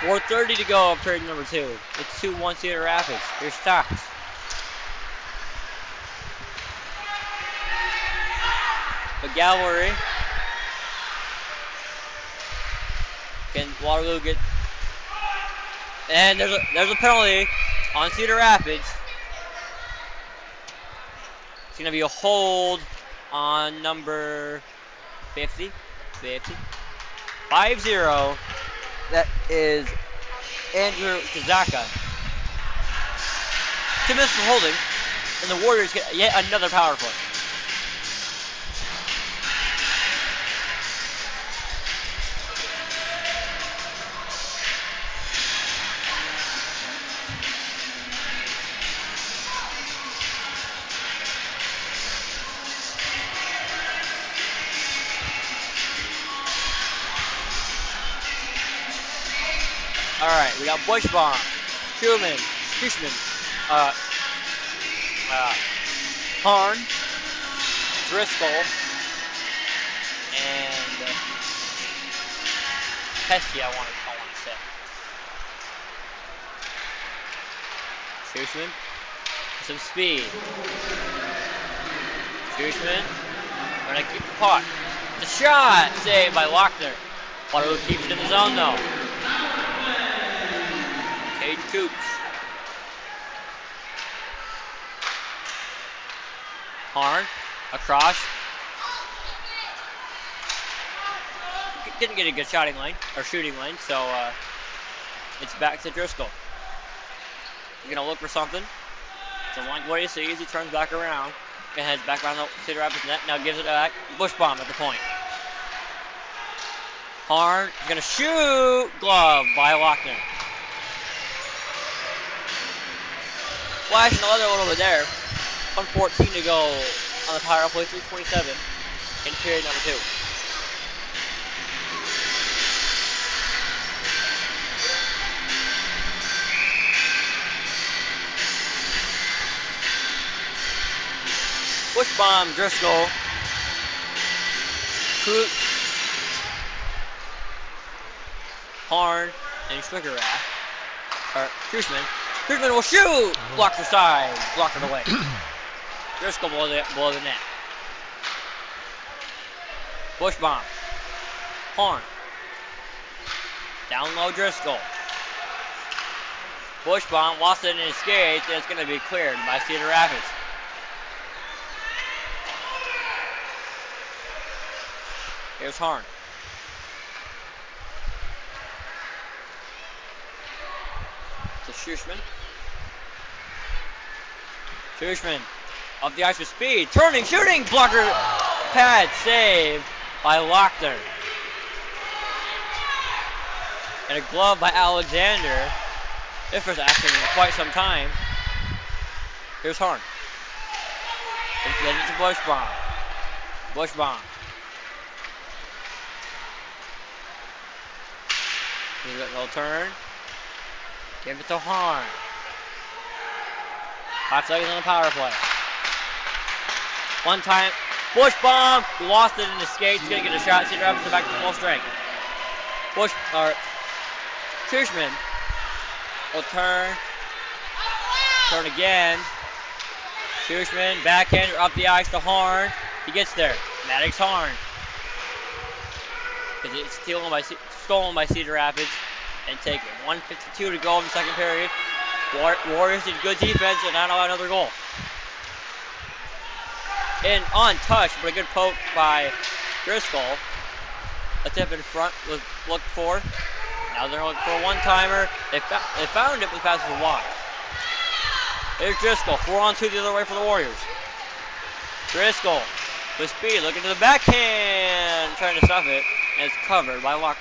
4:30 to go of period number 2. It's 2-1 Cedar Rapids. Here's Stocks. McGallery. Can Waterloo get... And there's a penalty on Cedar Rapids. It's going to be a hold on number 50. 5-0. That is Andrew Kazaka. 2 minutes for holding, and the Warriors get yet another power play. All right, we got Bushbaum, Schumann, Harn, Driscoll, and Pesky. I want to say. Schumann, some speed. Schumann, gonna keep the puck. The shot saved by Lochner. Waterloo keeps it in the zone though. Cade Coots. Harn, across. Didn't get a good shooting lane, so it's back to Driscoll. You're gonna look for something. Doesn't like what he sees, he turns back around and heads back around the Cedar Rapids net. Now gives it back. Bushbaum at the point. Harn is gonna shoot. Glove by Lochner. Flash another one over there. 1:14 to go on the power play. 3:27 in period number 2. Push bomb, Driscoll. Crute, Harn, and Schwickerath. Or Trushman. Trushman will shoot! Blocks the side. Blocked it away. Driscoll below the net. Push bomb. Harn. Down low, Driscoll. Push bomb, lost it in his skates, and it's going to be cleared by Cedar Rapids. Here's Harn. To Schuschman. Schuschman up the ice with speed. Turning, shooting, blocker, pad, save by Lochter. And a glove by Alexander. This was acting in quite some time. Here's Harn. Then it's a Bushbaum. Bushbaum. He's got no turn. Give it to Harn. 5 seconds on the power play. One time. Bushbaum. Lost it in the skates. He's going to get a shot. Cedar Rapids back to full strength. Kirschman will turn. Turn again. Kirschman, backhander up the ice to Harn. He gets there. Maddox Harn. It's stolen by Cedar Rapids and taken. 1:52 to go in the second period. Warriors did good defense and not allow another goal. And untouched, but a good poke by Driscoll. A tip in front was looked for. Now they're looking for a one-timer. They found it, but the pass was wide. There's Driscoll. 4-on-2 the other way for the Warriors. Driscoll with speed, looking to the backhand, trying to stop it, and it's covered by Locker.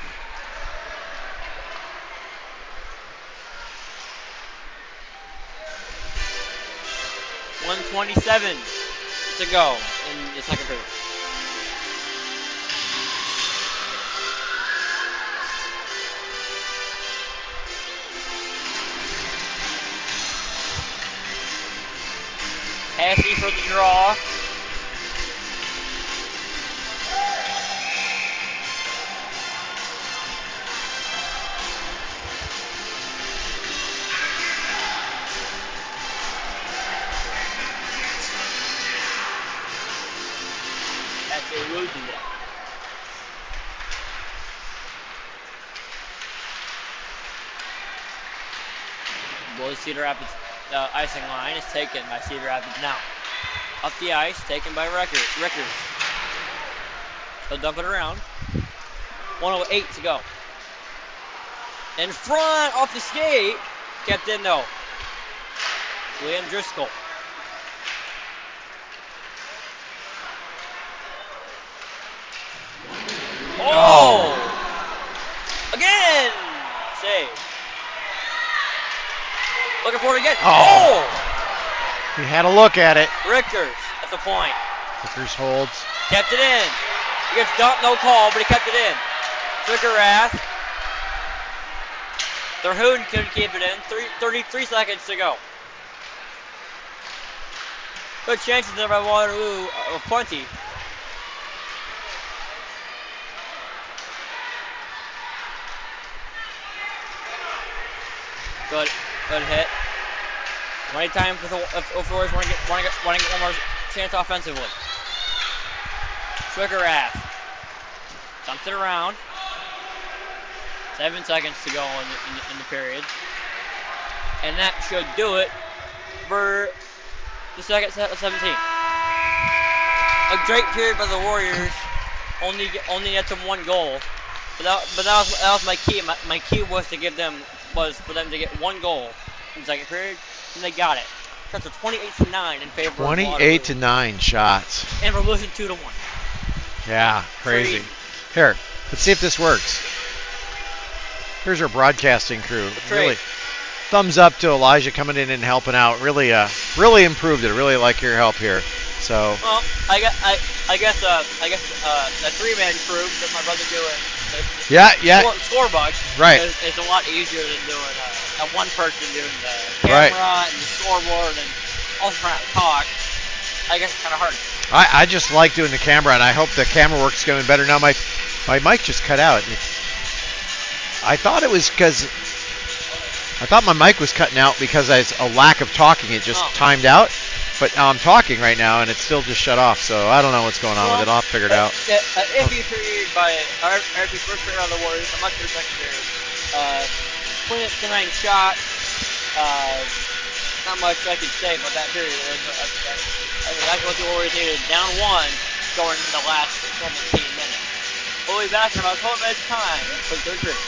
.127 to go in the second period. Passy for the draw. That's a Rudy there. Boys Cedar Rapids icing line is taken by Cedar Rapids now. Up the ice, taken by Rickers. He'll dump it around. 1:08 to go. In front, off the skate. Kept in though. Liam Driscoll. Oh! Again! Save. Looking for it again. Oh! He had a look at it. Richters at the point. Rickers holds. Kept it in. He gets dumped, no call, but he kept it in. Schwickerath. Terhune couldn't keep it in. 33 seconds to go. Good chances there by Waterloo. Plenty. Good hit. Running time if the Warriors want to get one more chance offensively. Schwickerath dumps it around. 7 seconds to go in the period, and that should do it for the second set of 17. A great period by the Warriors. Only had some one goal, but that was my key. My key was for them to get one goal in the second period, and they got it. Shots are 28-9 in favor of Waterloo. 28-9 shots. And we're losing 2-1. Yeah, crazy. Here, let's see if this works. Here's our broadcasting crew. Really, thumbs up to Elijah coming in and helping out. Really improved it. Really like your help here. So. Well, I guess a 3-man crew that my brother doing. Scorebook. Right. It's a lot easier than doing one person doing the camera and the scoreboard and also trying to talk. I guess it's kind of hard. I just like doing the camera, and I hope the camera work's going better. Now my mic just cut out. I thought it was because I thought my mic was cutting out because I a lack of talking. It just timed out. But now I'm talking right now, and it's still just shut off. So I don't know what's going on with it. I'll figure it out. If you period if you first period on the Warriors, I'm not sure second period. 29 shots. Not much I could say about that period. That's what the Warriors needed. Down one, going in the last 17 minutes. We'll be back in about 12 minutes time for the third period.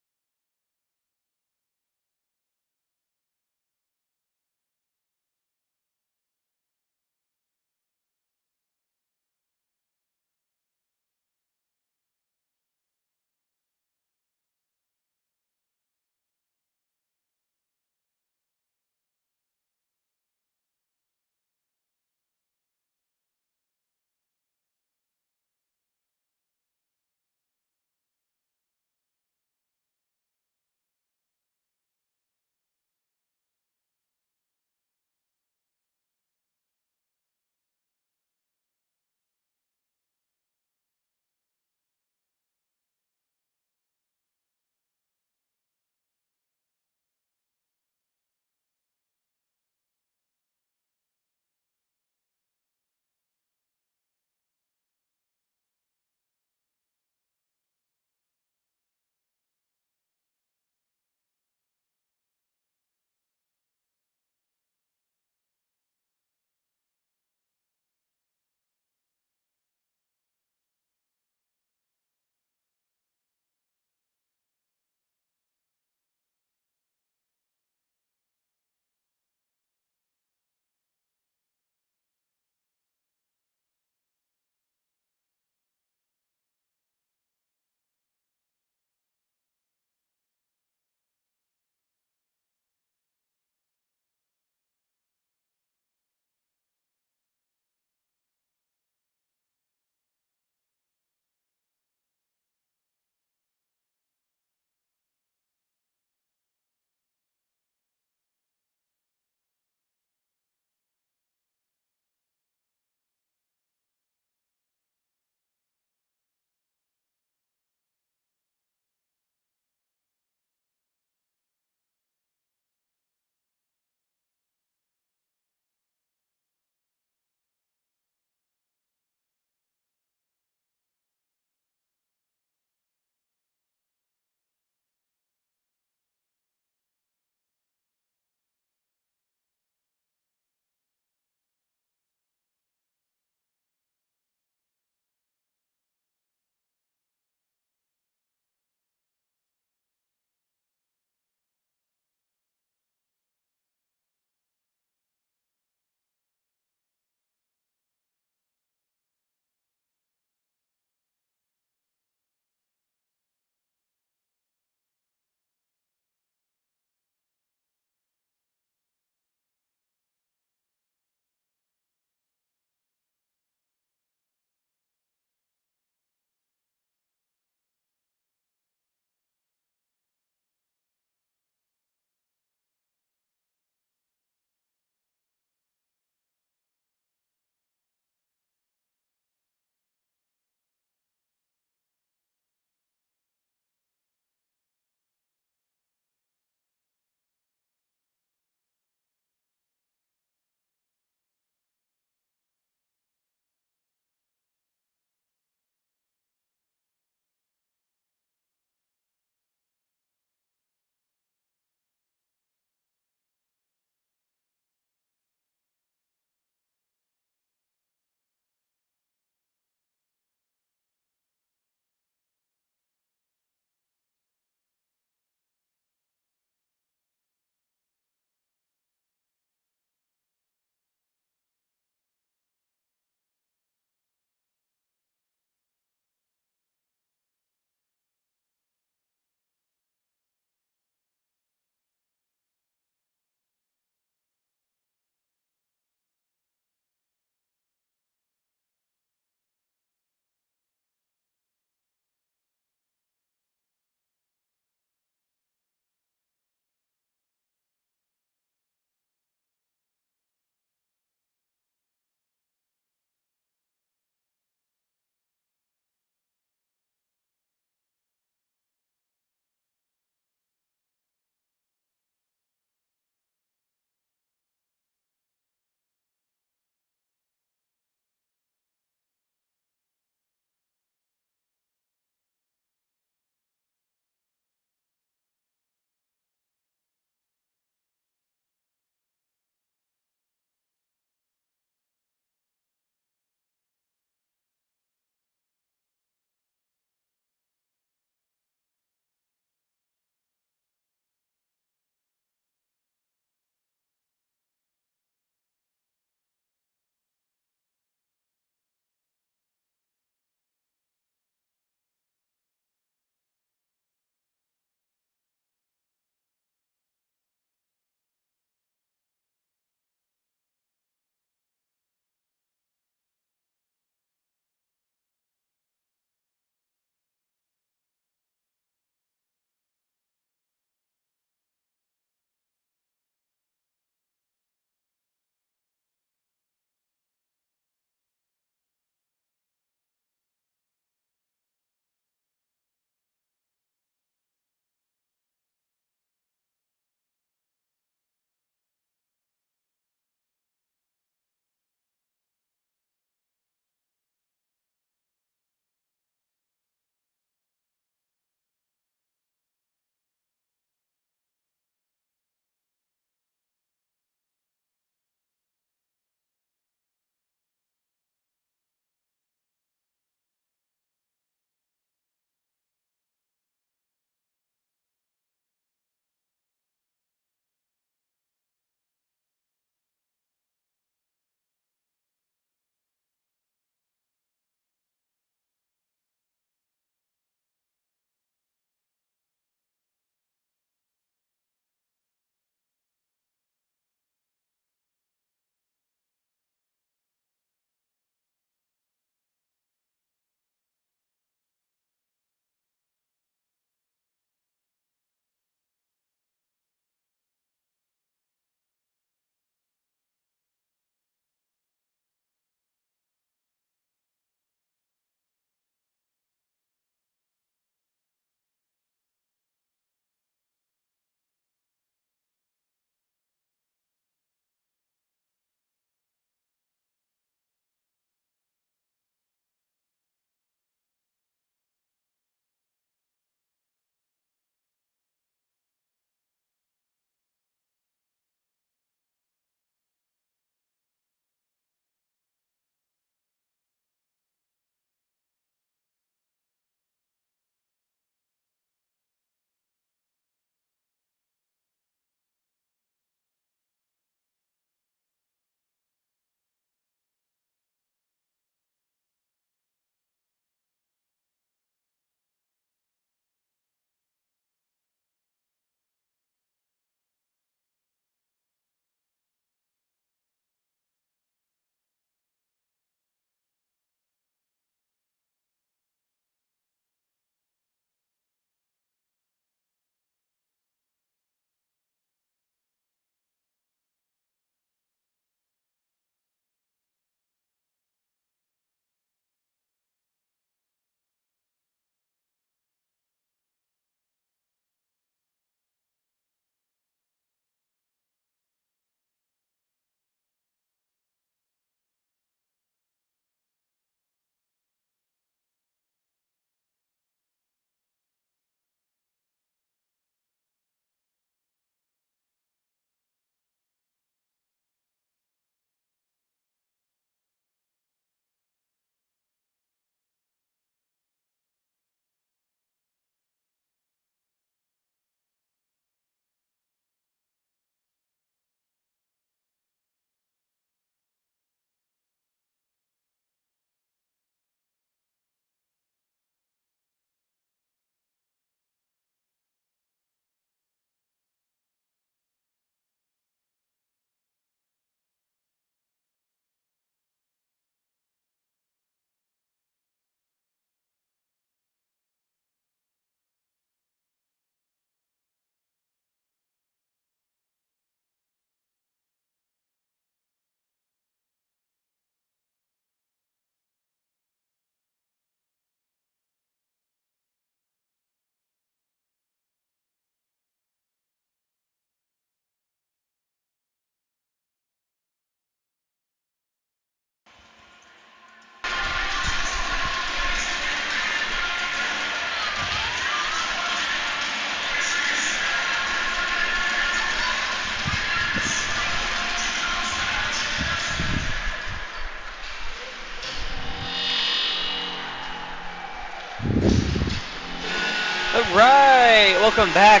welcome back.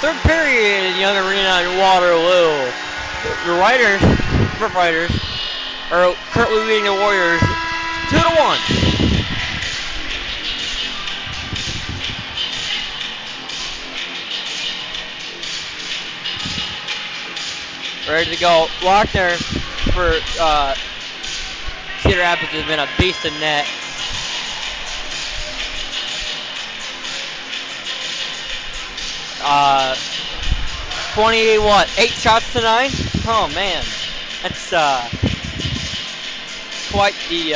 Third period in Young Arena in Waterloo. The Riders, Rough Riders, are currently leading the Warriors 2-1. Ready to go. Lochner for Cedar Rapids has been a beast in net. Uh, 8 shots to 9? Oh man, that's quite the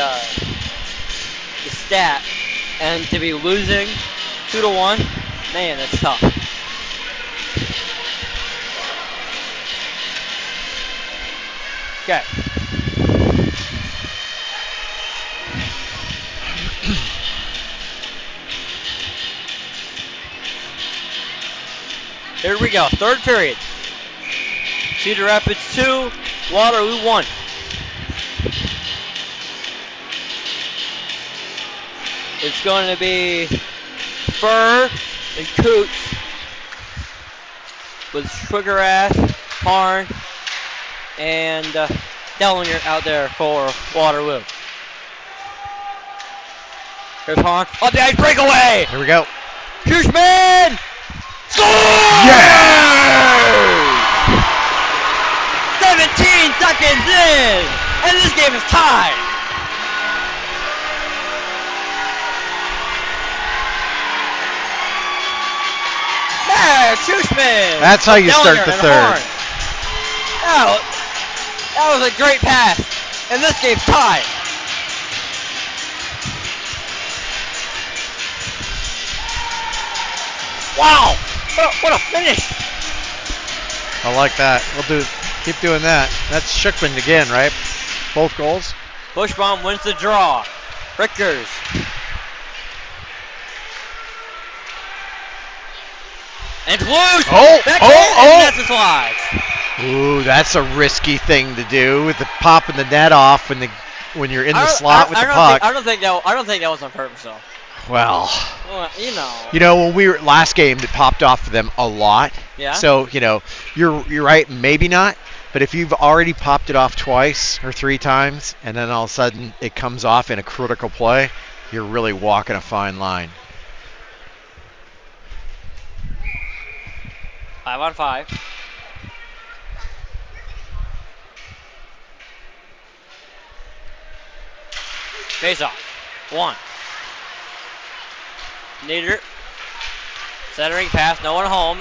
stat. And to be losing 2-1, man, that's tough. Okay. Here we go, third period. Cedar Rapids 2, Waterloo 1. It's going to be Fur and Coots with Sugar Ash, Harn, and Dellinger out there for Waterloo. Here's Harn. Up the ice breakaway! Here we go. Hushman! Score! Yeah! 17 seconds in, and this game is tied. Yeah, Hushman! That's how you start the third. That was a great pass, and this game's tied. Wow! What a finish! I like that. Keep doing that. That's Shookman again, right? Both goals. Bushbaum wins the draw. Rickers. And it's loose! And that's a slide. Ooh, that's a risky thing to do with the popping the net off when you're in the slot with the puck. I don't think that was on purpose though. Well, you know. When we were last game, it popped off for them a lot. Yeah. So you're right, maybe not. But if you've already popped it off twice or 3 times, and then all of a sudden it comes off in a critical play, you're really walking a fine line. 5-on-5. Face off. 1. Nader. Centering pass, no one home.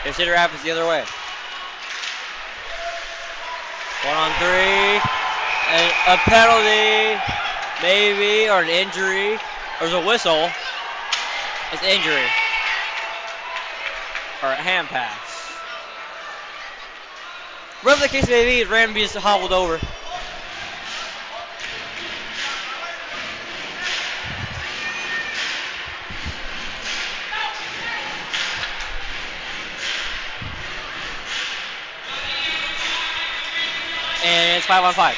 Here's Cedar Rapids the other way. 1-on-3. And a penalty, maybe, or an injury. There's a whistle. It's injury. Or a hand pass. Whatever the case may be, Ranby is hobbled over. And it's 5-on-5.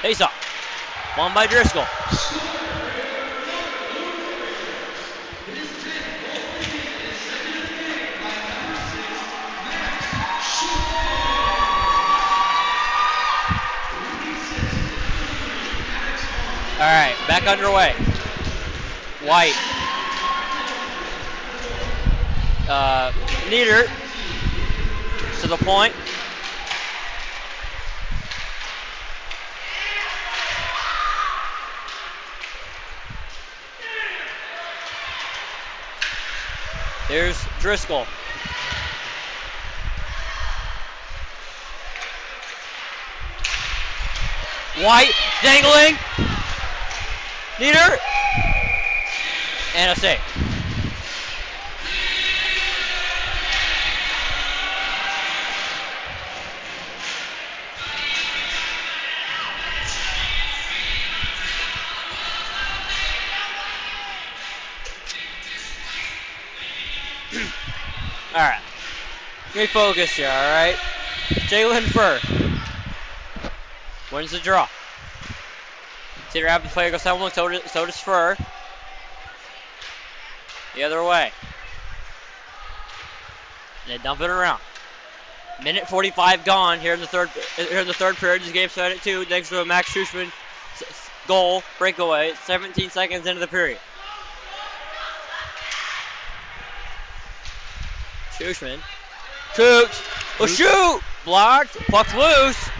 Face off. Won by Driscoll. All right, back underway. White. Nieder to the point. There's Driscoll. White dangling. Nieder. And a save. All right. refocus here, all right? Jalen Fur wins the draw. Cedar Rapids player goes down, so does Fur. The other way. And they dump it around. Minute 45 gone here in the third period. This game started at 2 thanks to a Max Schuschman goal breakaway. 17 seconds into the period. Schuschman. Cooch. Oh, shoot! Blocked. Puck's loose.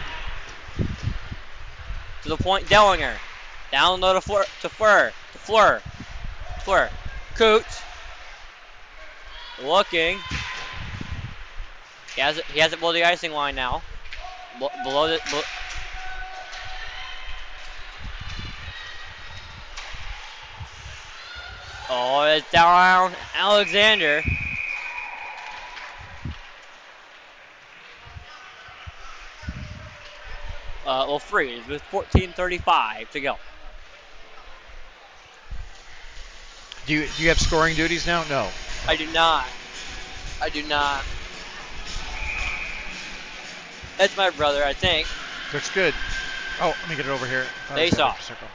To the point, Dellinger. Down low to Fleur. Fleur. Cooch. Looking. He has it below the icing line now. Below the. Oh, it's down. Alexander. Will freeze with 14:35 to go. Do you have scoring duties now? No. I do not. That's my brother, I think. Looks good. Oh, let me get it over here. Face off. Circle.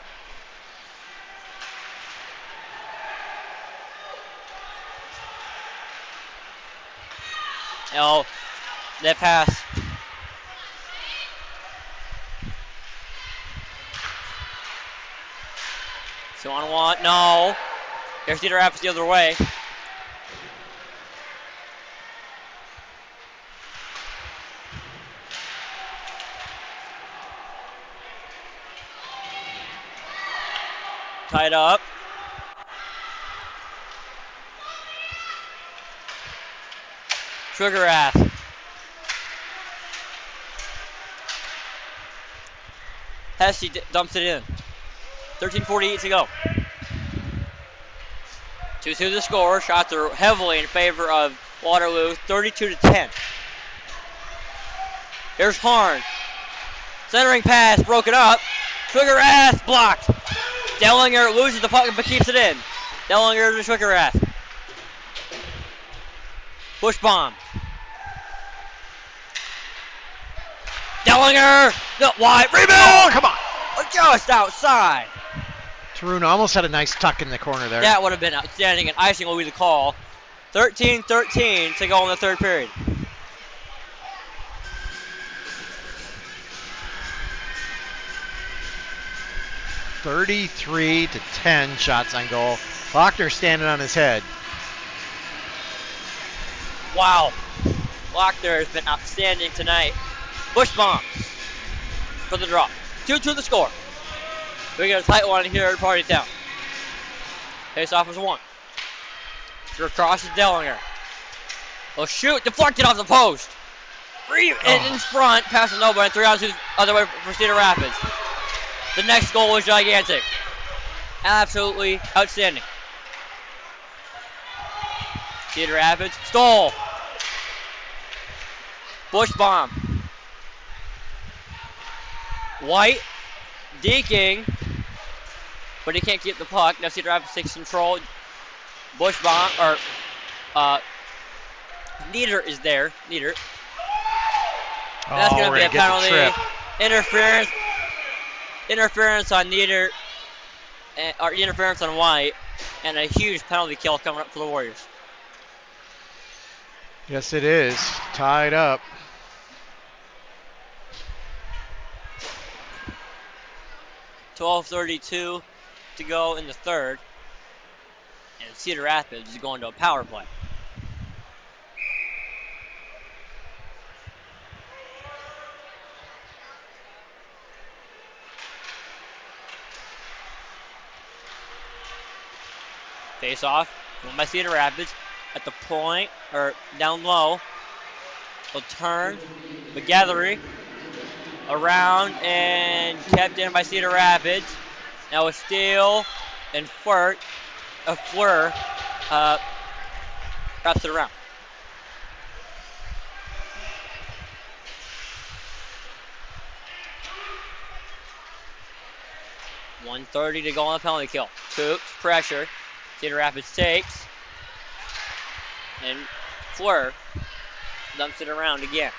Oh, that pass. So on one, no. Here's Cedar Rapids the other way. Tied up. Sugarrath. Hesse dumps it in. 13:48 to go. 2-2 the score. Shots are heavily in favor of Waterloo. 32-10. Here's Harn. Centering pass broken up. Sugarrath blocked. Dellinger loses the puck but keeps it in. Dellinger to Sugarrath. Push bomb. Dellinger! No, wide. Rebound! Oh, come on! Just outside. Tarun almost had a nice tuck in the corner there. That would have been outstanding, and icing will be the call. 13-13 to go in the third period. (33-10) shots on goal. Lochner standing on his head. Wow. Lochner has been outstanding tonight. Bush bomb for the draw. 2-2 the score. We got a tight one here at Party Town. Face off is 1. Across is Dellinger. Oh shoot, deflected off the post. And in front, past nobody, 3 on 2 other way for Cedar Rapids. The next goal was gigantic. Absolutely outstanding. Cedar Rapids, stole. Bush bomb. White, deking, but he can't keep the puck. Now Cedar Rapids takes control. Bush bomb, or Nieder is there. Nieder. And that's going to be a penalty. Interference on Nieder, or interference on White, and a huge penalty kill coming up for the Warriors. Yes, it is. Tied up. .12:32 to go in the third. And Cedar Rapids is going to a power play. Face off. Won by Cedar Rapids at the point, or down low. Will turn. McGathery around and kept in by Cedar Rapids. Now a steal and Fleur wraps it around. .130 to go on the penalty kill. Coops, pressure. Cedar Rapids takes. And Fleur dumps it around again.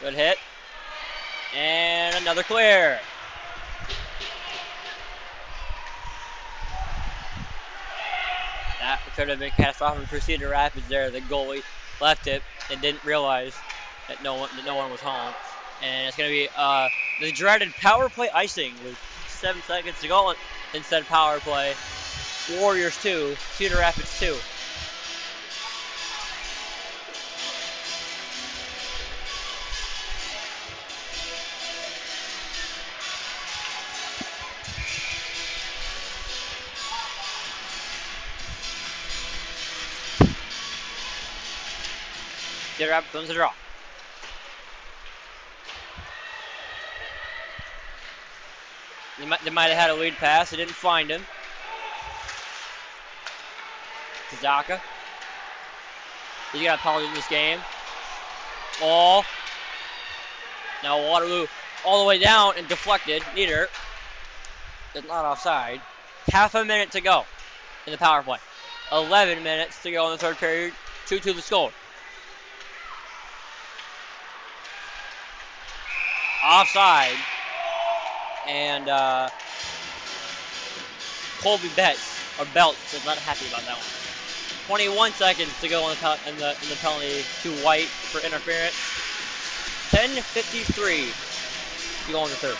Good hit. And another clear. That could have been catastrophic for Cedar Rapids there. The goalie left it and didn't realize that no one was home. And it's going to be the dreaded power play icing with 7 seconds to go instead power play. Warriors 2, Cedar Rapids 2. Cedar Rapids wins the draw. They might have had a lead pass. They didn't find him. Kazaka. He's got a penalty in this game. Now Waterloo all the way down and deflected. Neither. It's not offside. Half a minute to go in the power play. 11 minutes to go in the third period. 2-2 the score. Offside. And Colby Belts is not happy about that one. 21 seconds to go in the penalty to White for interference. 10:53 to go in the third.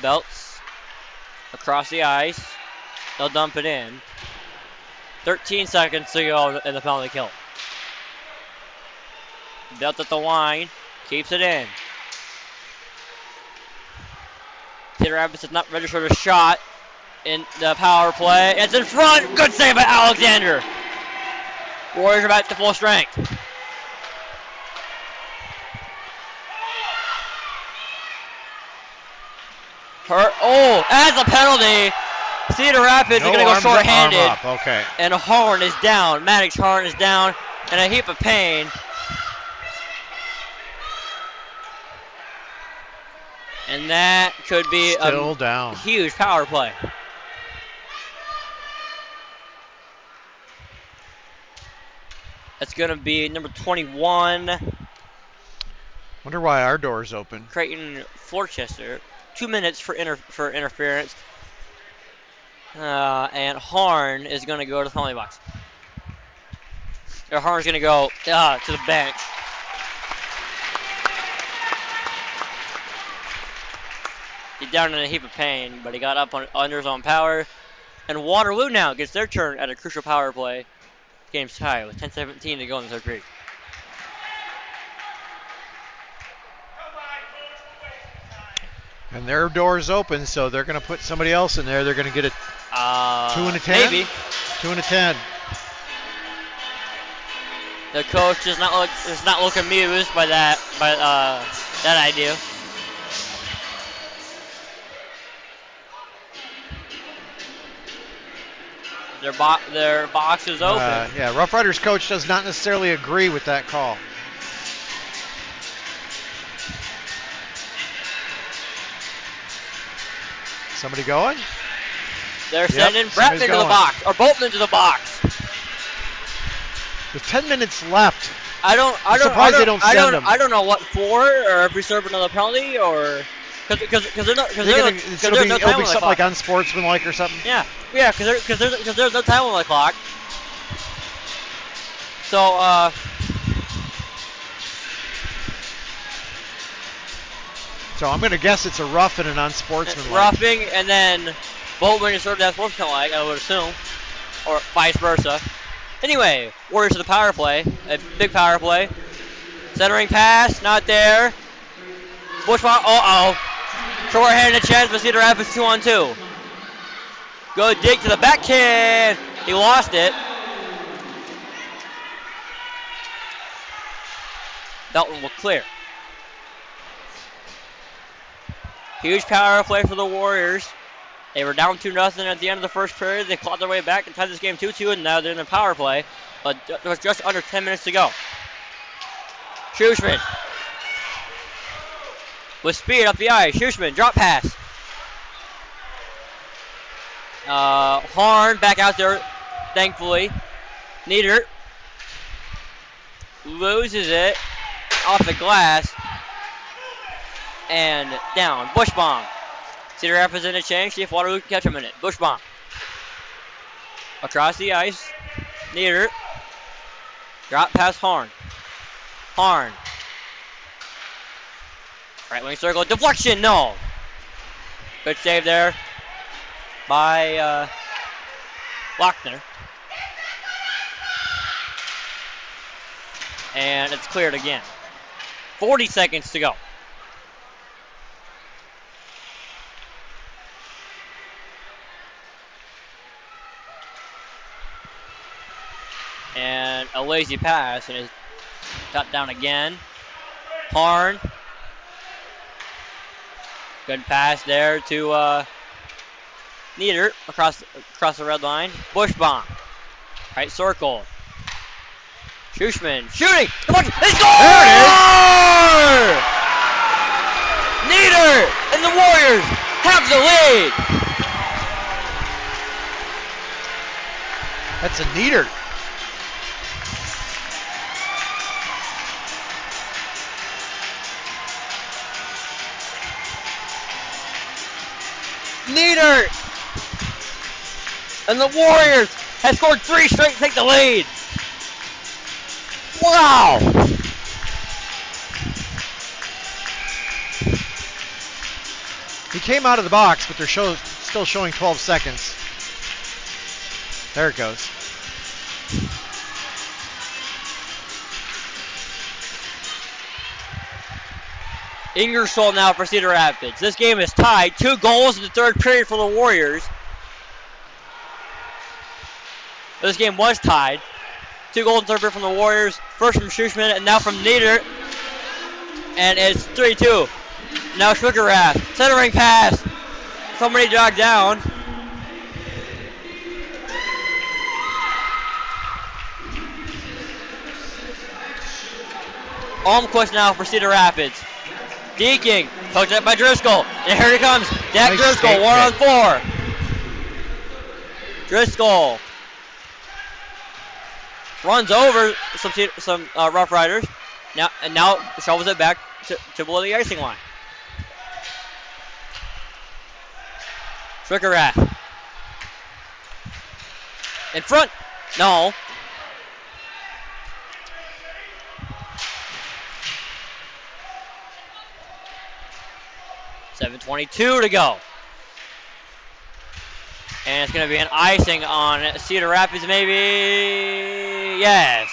Belts across the ice. They'll dump it in. 13 seconds to go in the penalty kill. Belt at the line. Keeps it in. Cedar Rapids has not registered a shot in the power play. It's in front. Good save by Alexander. Warriors are back to full strength. As a penalty. Cedar Rapids is going to go short-handed. Okay. And Horn is down. Maddox Horn is down in a heap of pain. And that could be still down. Huge power play. That's going to be number 21. Wonder why our door's open. Creighton Forchester. 2 minutes for interference. And Horn is going to go to the penalty box. Or Horn's going to go to the bench. He's down in a heap of pain, but he got up under his own power. And Waterloo now gets their turn at a crucial power play. Game's tied with 10:17 to go in the third period. And their door's open, so they're going to put somebody else in there. They're going to get a 2 and a 10. Maybe. 2 and a 10. The coach does not look amused by that idea. Their box is open. Yeah, Rough Riders coach does not necessarily agree with that call. Somebody going? They're sending Bratton into the box, or Bolton into the box. There's 10 minutes left. I'm surprised they don't send them. I don't know what for, or if we serve another penalty, or because there's no time on the something clock. like unsportsmanlike or something. Yeah, because there's no time on the clock. So So I'm going to guess it's a rough and an unsportsmanlike. Roughing, and then Bolton is served as sportsmanlike, I would assume, or vice versa. Anyway, Warriors to the power play, a big power play. Centering pass, not there. Bushwalk, short-handed chance for Cedar Rapids 2-on-2. Good dig to the backhand. He lost it. Belton will clear. Huge power play for the Warriors. They were down 2-0 at the end of the first period. They clawed their way back and tied this game 2-2, and now they're in the power play. But there was just under 10 minutes to go. Schuschman with speed up the ice. Schuschman, drop pass. Horn back out there, thankfully. Nieder loses it off the glass and down. Bushbaum. Cedar Rapids in a change. See if Waterloo can catch him in it. Bushbaum. Across the ice. Nieder. Drop past Horn. Horn. Right wing circle. Deflection. No. Good save there by Lochner. And it's cleared again. 40 seconds to go. And a lazy pass, and it's got down again. Harn. Good pass there to Nieder across the red line. Bushbaum. Right circle. Schuschman shooting. Come on, it's goal! There it is. Nieder and the Warriors have the lead. That's a Nieder. Nieder and the Warriors have scored 3 straight to take the lead. Wow! He came out of the box, but they're still showing 12 seconds. There it goes. Ingersoll now for Cedar Rapids. This game is tied. 2 goals in the third period for the Warriors. This game was tied. 2 goals in the third period from the Warriors. First from Schuschman and now from Nieder. And it's 3-2. Now Sugarrath. Centering pass. Somebody jogged down. Almquist now for Cedar Rapids. Deaking, poked up by Driscoll. And here he comes. Dak Nice Driscoll, skate 1-on-4. Driscoll runs over some Rough Riders. Now shovels it back to below the icing line. Schwickerath. In front. No. .7:22 to go. And it's going to be an icing on Cedar Rapids, maybe. Yes.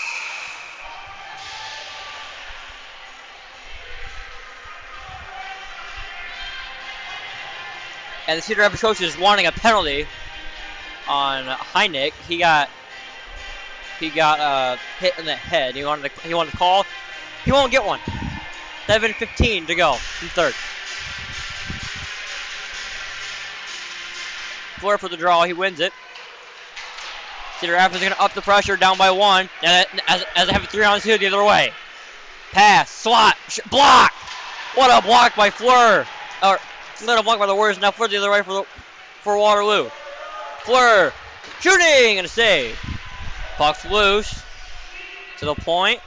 And the Cedar Rapids coach is wanting a penalty on Heineck. He got hit in the head. He wanted to call. He won't get one. 7:15 to go in third. Fleur for the draw. He wins it. Cedar Rapids is going to up the pressure, down by 1. As they have a 3-on-2 the other way. Pass, slot, block. What a block by Fleur. Or little block by the Warriors. Now Fleur the other way for Waterloo. Fleur shooting and a save. Puck's loose to the point.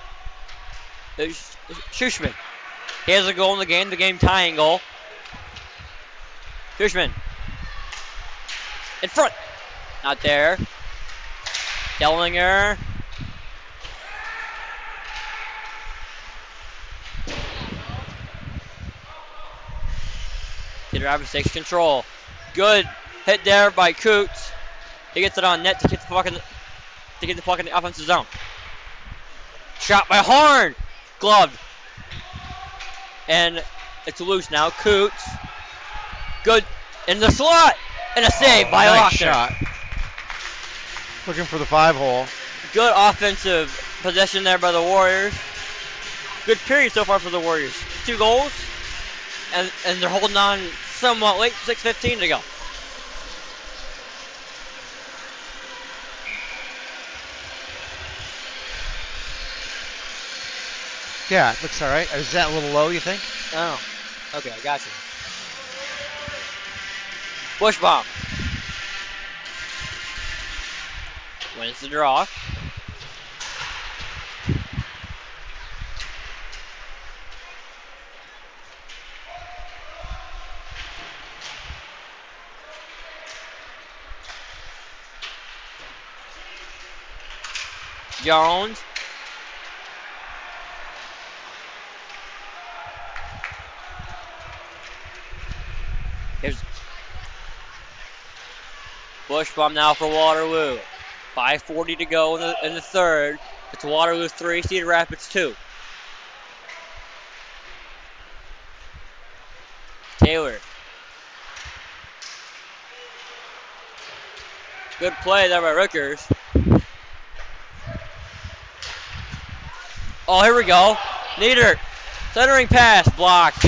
Schuschman. He has a goal in the game tying goal. Schuschman. In front. Not there. Dellinger. Cedar Rapids takes control. Good hit there by Coots. He gets it on net to get the puck in the offensive zone. Shot by Horn. Gloved. And it's loose now. Coots. Good in the slot. And a save by nice Lochner. Shot. Looking for the 5-hole. Good offensive possession there by the Warriors. Good period so far for the Warriors. 2 goals. And they're holding on somewhat late. 6:15 to go. Yeah, it looks all right. Is that a little low, you think? Oh. Okay, I got you. Bush bomb. Wins the draw. Jones. Here's Bush bomb now for Waterloo. 5:40 to go in the third. It's Waterloo 3, Cedar Rapids 2. Taylor. Good play there by Rickers. Oh, here we go. Nieder. Centering pass. Blocked.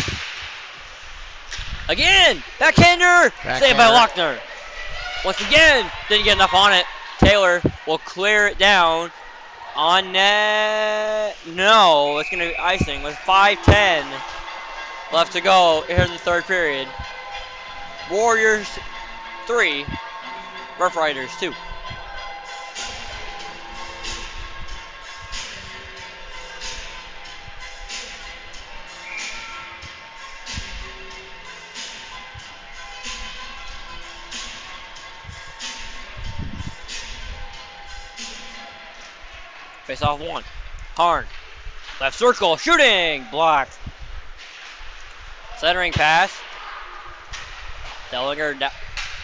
Again. Backhander. Saved by Lochner. Once again. Didn't get enough on it. Taylor will clear it down. On net. No. It's going to be icing with 5:10 left to go here in the third period. Warriors 3. Rough Riders 2. Face off one. Harn. Left circle. Shooting. Blocked. Centering pass. Dellinger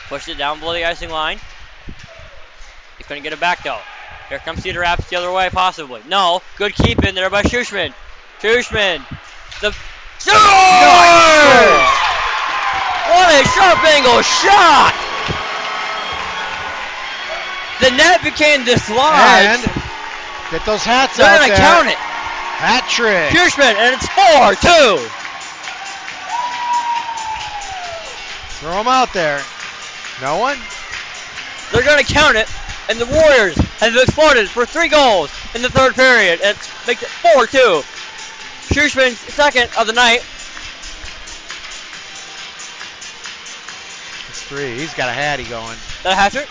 pushed it down below the icing line. He couldn't get it back though. Here comes Cedar Rapids the other way, possibly. No. Good keep in there by Schuschman. Schuschman. The. Nice. What a sharp angle shot! The net became dislodged. And get those hats They're out going to there. count it. Hat trick. Schuschman, and it's 4-2. Throw them out there. No one? They're going to count it, and the Warriors have exploded for 3 goals in the third period. It makes it 4-2. Schuschman's second of the night. It's 3. He's got a hattie going. That a hat trick?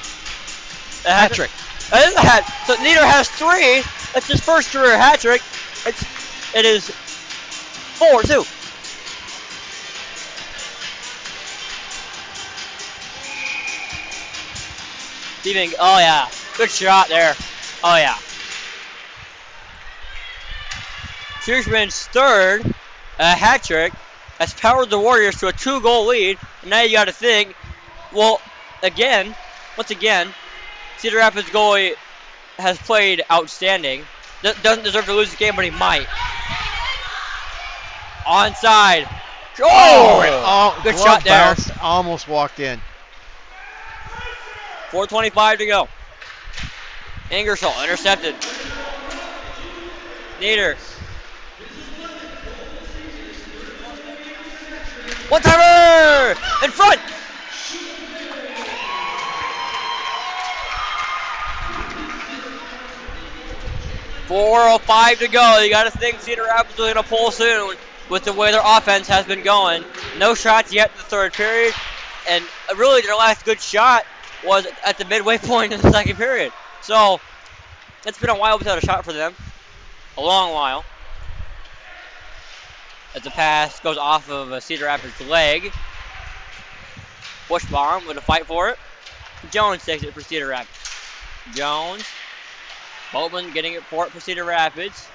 Hat trick. That is a hat. So Nieder has 3. That's his first career hat trick. It is 4-2. Steven, oh yeah, good shot there. Oh yeah. Schuschman's third hat trick has powered the Warriors to a 2-goal lead. And now you got to think, well, once again, Cedar Rapids goalie has played outstanding. Doesn't deserve to lose the game, but he might. Onside. Oh! Good shot there. Bounced, almost walked in. 4:25 to go. Ingersoll intercepted. Nieder. One-timer! In front! .405 to go. You got to think Cedar Rapids is going to pull soon with the way their offense has been going. No shots yet in the third period. And really their last good shot was at the midway point in the second period. So it's been a while without a shot for them. A long while. As the pass goes off of Cedar Rapids' leg. Bush bomb with a fight for it. Jones takes it for Cedar Rapids. Jones. Boatman getting it for Cedar Rapids.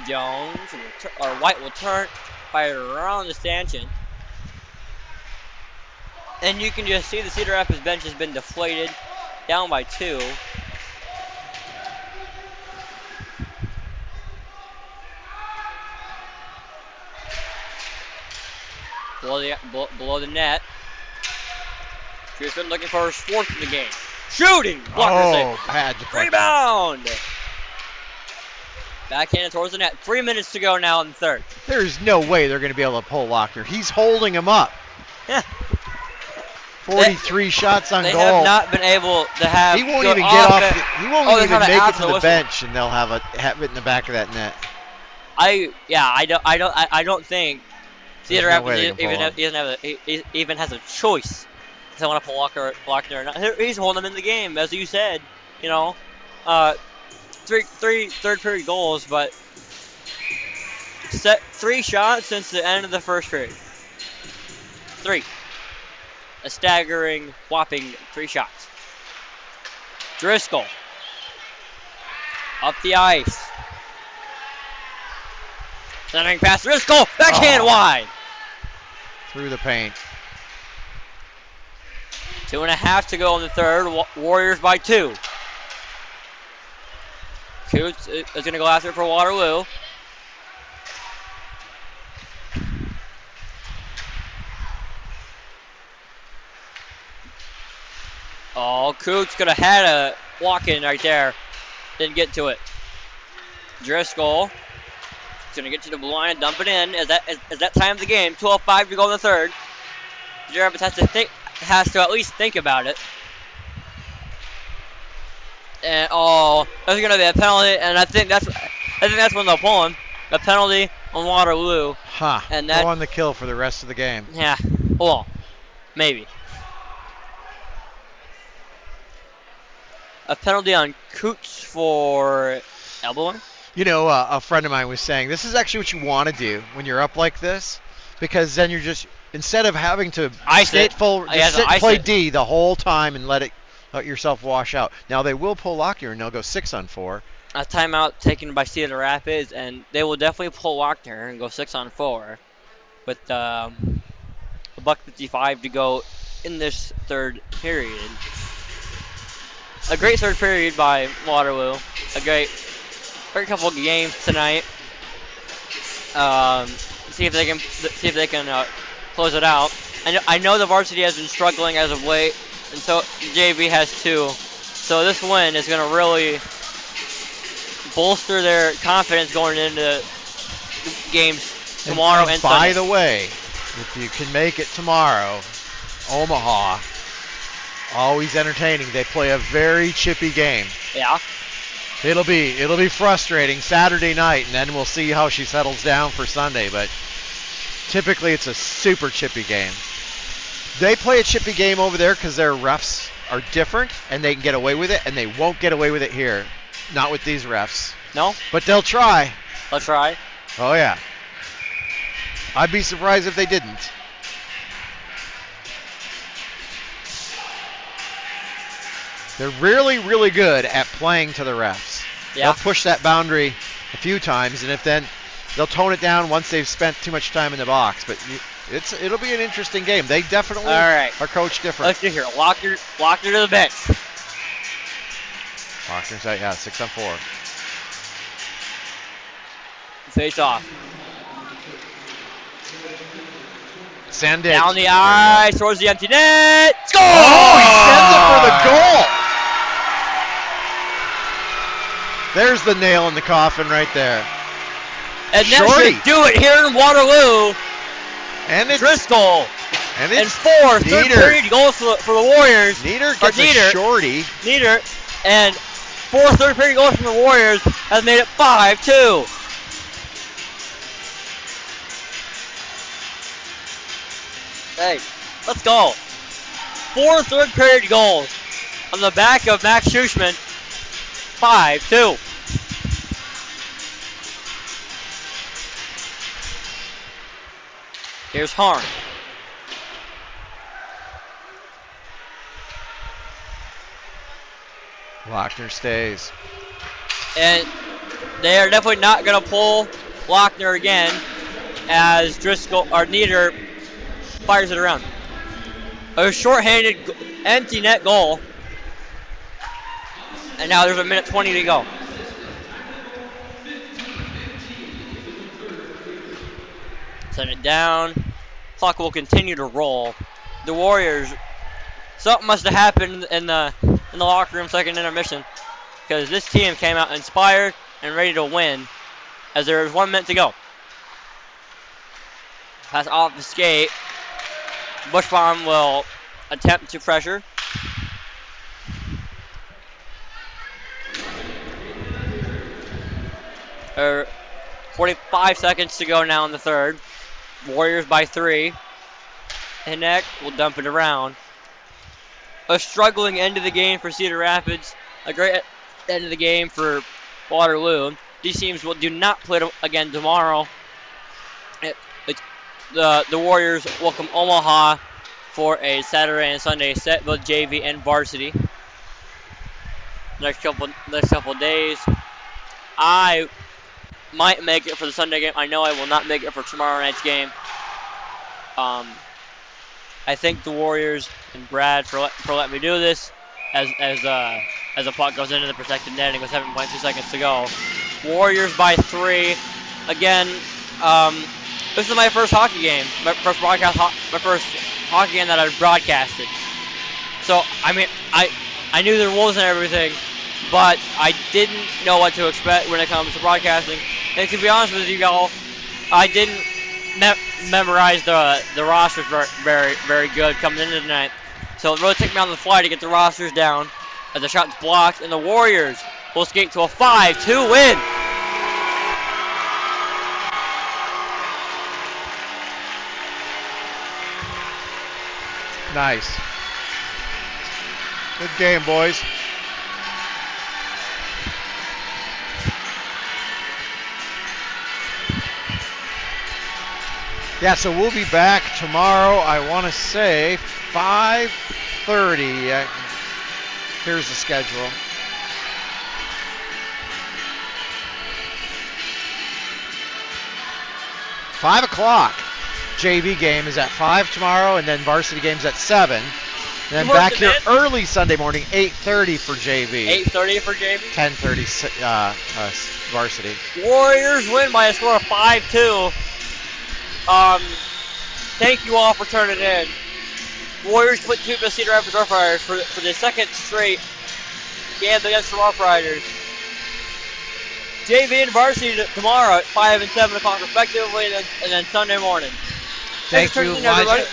Jones, or White will turn, fire around the stanchion. And you can just see the Cedar Rapids bench has been deflated, down by 2. Below the net. Houston looking for his 4th in the game. Shooting! Blocker save. Bad deflection. Rebound! Backhanded towards the net. 3 minutes to go now in the third. There's no way they're going to be able to pull Lochner. He's holding him up. Yeah. 43 shots on They goal. have not been able to have. He won't good even get off. offense. He won't Oh, they even have it make it after to the whistle. bench, and they'll have it in the back of that net. I don't think There's Cedar no way Rapids they can pull even has a choice if they want to pull Lochner or not. He's holding them in the game, as you said. You know, three third period goals, but set 3 shots since the end of the first period. 3. A staggering, whopping 3 shots. Driscoll up the ice. Sending past Driscoll. Backhand wide. Through the paint. 2.5 to go in the third. Warriors by 2. Coots is going to go after it for Waterloo. Oh, Coots could have had a walk-in right there. Didn't get to it. Driscoll is going to get to the blue line and dump it in. Is that time of the game? 12:05 to go in the third. Jarvis has to at least think about it. And there's going to be a penalty, and I think that's when they'll pull him. A penalty on Waterloo. And that go on the kill for the rest of the game. Yeah, well, maybe. A penalty on Coots for elbowing. You know, a friend of mine was saying this is actually what you want to do when you're up like this, because then you're just, instead of having to sit play D the whole time and let yourself wash out. Now they will pull Lochner and they'll go 6-on-4. A timeout taken by Cedar Rapids, and they will definitely pull Lochner and go 6-on-4 with $1:55 to go in this third period. A great third period by Waterloo. A great couple of games tonight. See if they can close it out. I know the Varsity has been struggling as of late, and so JV has too. So this win is going to really bolster their confidence going into games tomorrow and Sunday. By the way, if you can make it tomorrow, Omaha, always entertaining. They play a very chippy game. Yeah. It'll be frustrating Saturday night, and then we'll see how she settles down for Sunday. But typically, it's a super chippy game. They play a chippy game over there because their refs are different, and they can get away with it, and they won't get away with it here. Not with these refs. No? But they'll try. They'll try? Oh, yeah. I'd be surprised if they didn't. They're really, really good at playing to the refs. Yeah. They'll push that boundary a few times, and then they'll tone it down once they've spent too much time in the box. But it'll be an interesting game. They definitely are coached different. Let's see here. Lochner to the bench. Lochner's out, 6-on-4. Face off. Send it. Down the ice towards the empty net. Score! Oh, he sends it for the goal. There's the nail in the coffin right there. And that should do it here in Waterloo. And it's Driscoll. And 4 third period goals for the Warriors. Nieder gets a shorty. Nieder and 4 third period goals from the Warriors has made it 5-2. Hey, let's go. 4 third period goals on the back of Max Schuchman. 5-2. Here's Harm. Lochner stays. And they are definitely not going to pull Lochner again as Nieder fires it around. A shorthanded empty net goal. And now there's 1:20 to go. Send it down. Clock will continue to roll. The Warriors, something must have happened in the locker room second intermission, because this team came out inspired and ready to win as there is 1 minute to go. Pass off the skate. Bushbaum will attempt to pressure. Er, 45 seconds to go now in the third. Warriors by 3. Hinek will dump it around. A struggling end of the game for Cedar Rapids. A great end of the game for Waterloo. These teams do not play again tomorrow. The Warriors welcome Omaha for a Saturday and Sunday set, both JV and varsity. Next couple days. I might make it for the Sunday game. I know I will not make it for tomorrow night's game. I thank the Warriors and Brad for letting me do this as the puck goes into the protected netting with 7.2 seconds to go. Warriors by 3. Again, this is my first hockey game, my first hockey game that I've broadcasted. So I mean, I knew the rules and everything, but I didn't know what to expect when it comes to broadcasting. And to be honest with you all, I didn't memorize the rosters very good coming into tonight. So it really took me on the fly to get the rosters down. As the shot's blocked, and the Warriors will skate to a 5-2 win. Nice. Good game, boys. Yeah, so we'll be back tomorrow, I want to say 5:30. Here's the schedule. Five o'clock. JV game is at 5 tomorrow, and then varsity game's at 7. And then back here early Sunday morning, 8:30 for JV. 8:30 for JV. 10:30 varsity. Warriors win by a score of 5-2. Thank you all for turning in. Warriors put 2 the Cedar Rapids Rough Riders for the second straight game against the Rough Riders. JV and varsity tomorrow at 5 and 7 o'clock respectively, and then Sunday morning. Thank you, Elijah.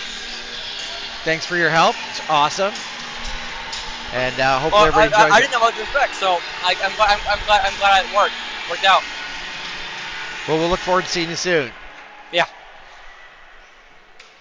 Thanks for your help. It's awesome. And hopefully everybody enjoys I didn't have much respect, so I'm glad it worked out. Well, we'll look forward to seeing you soon. Yeah.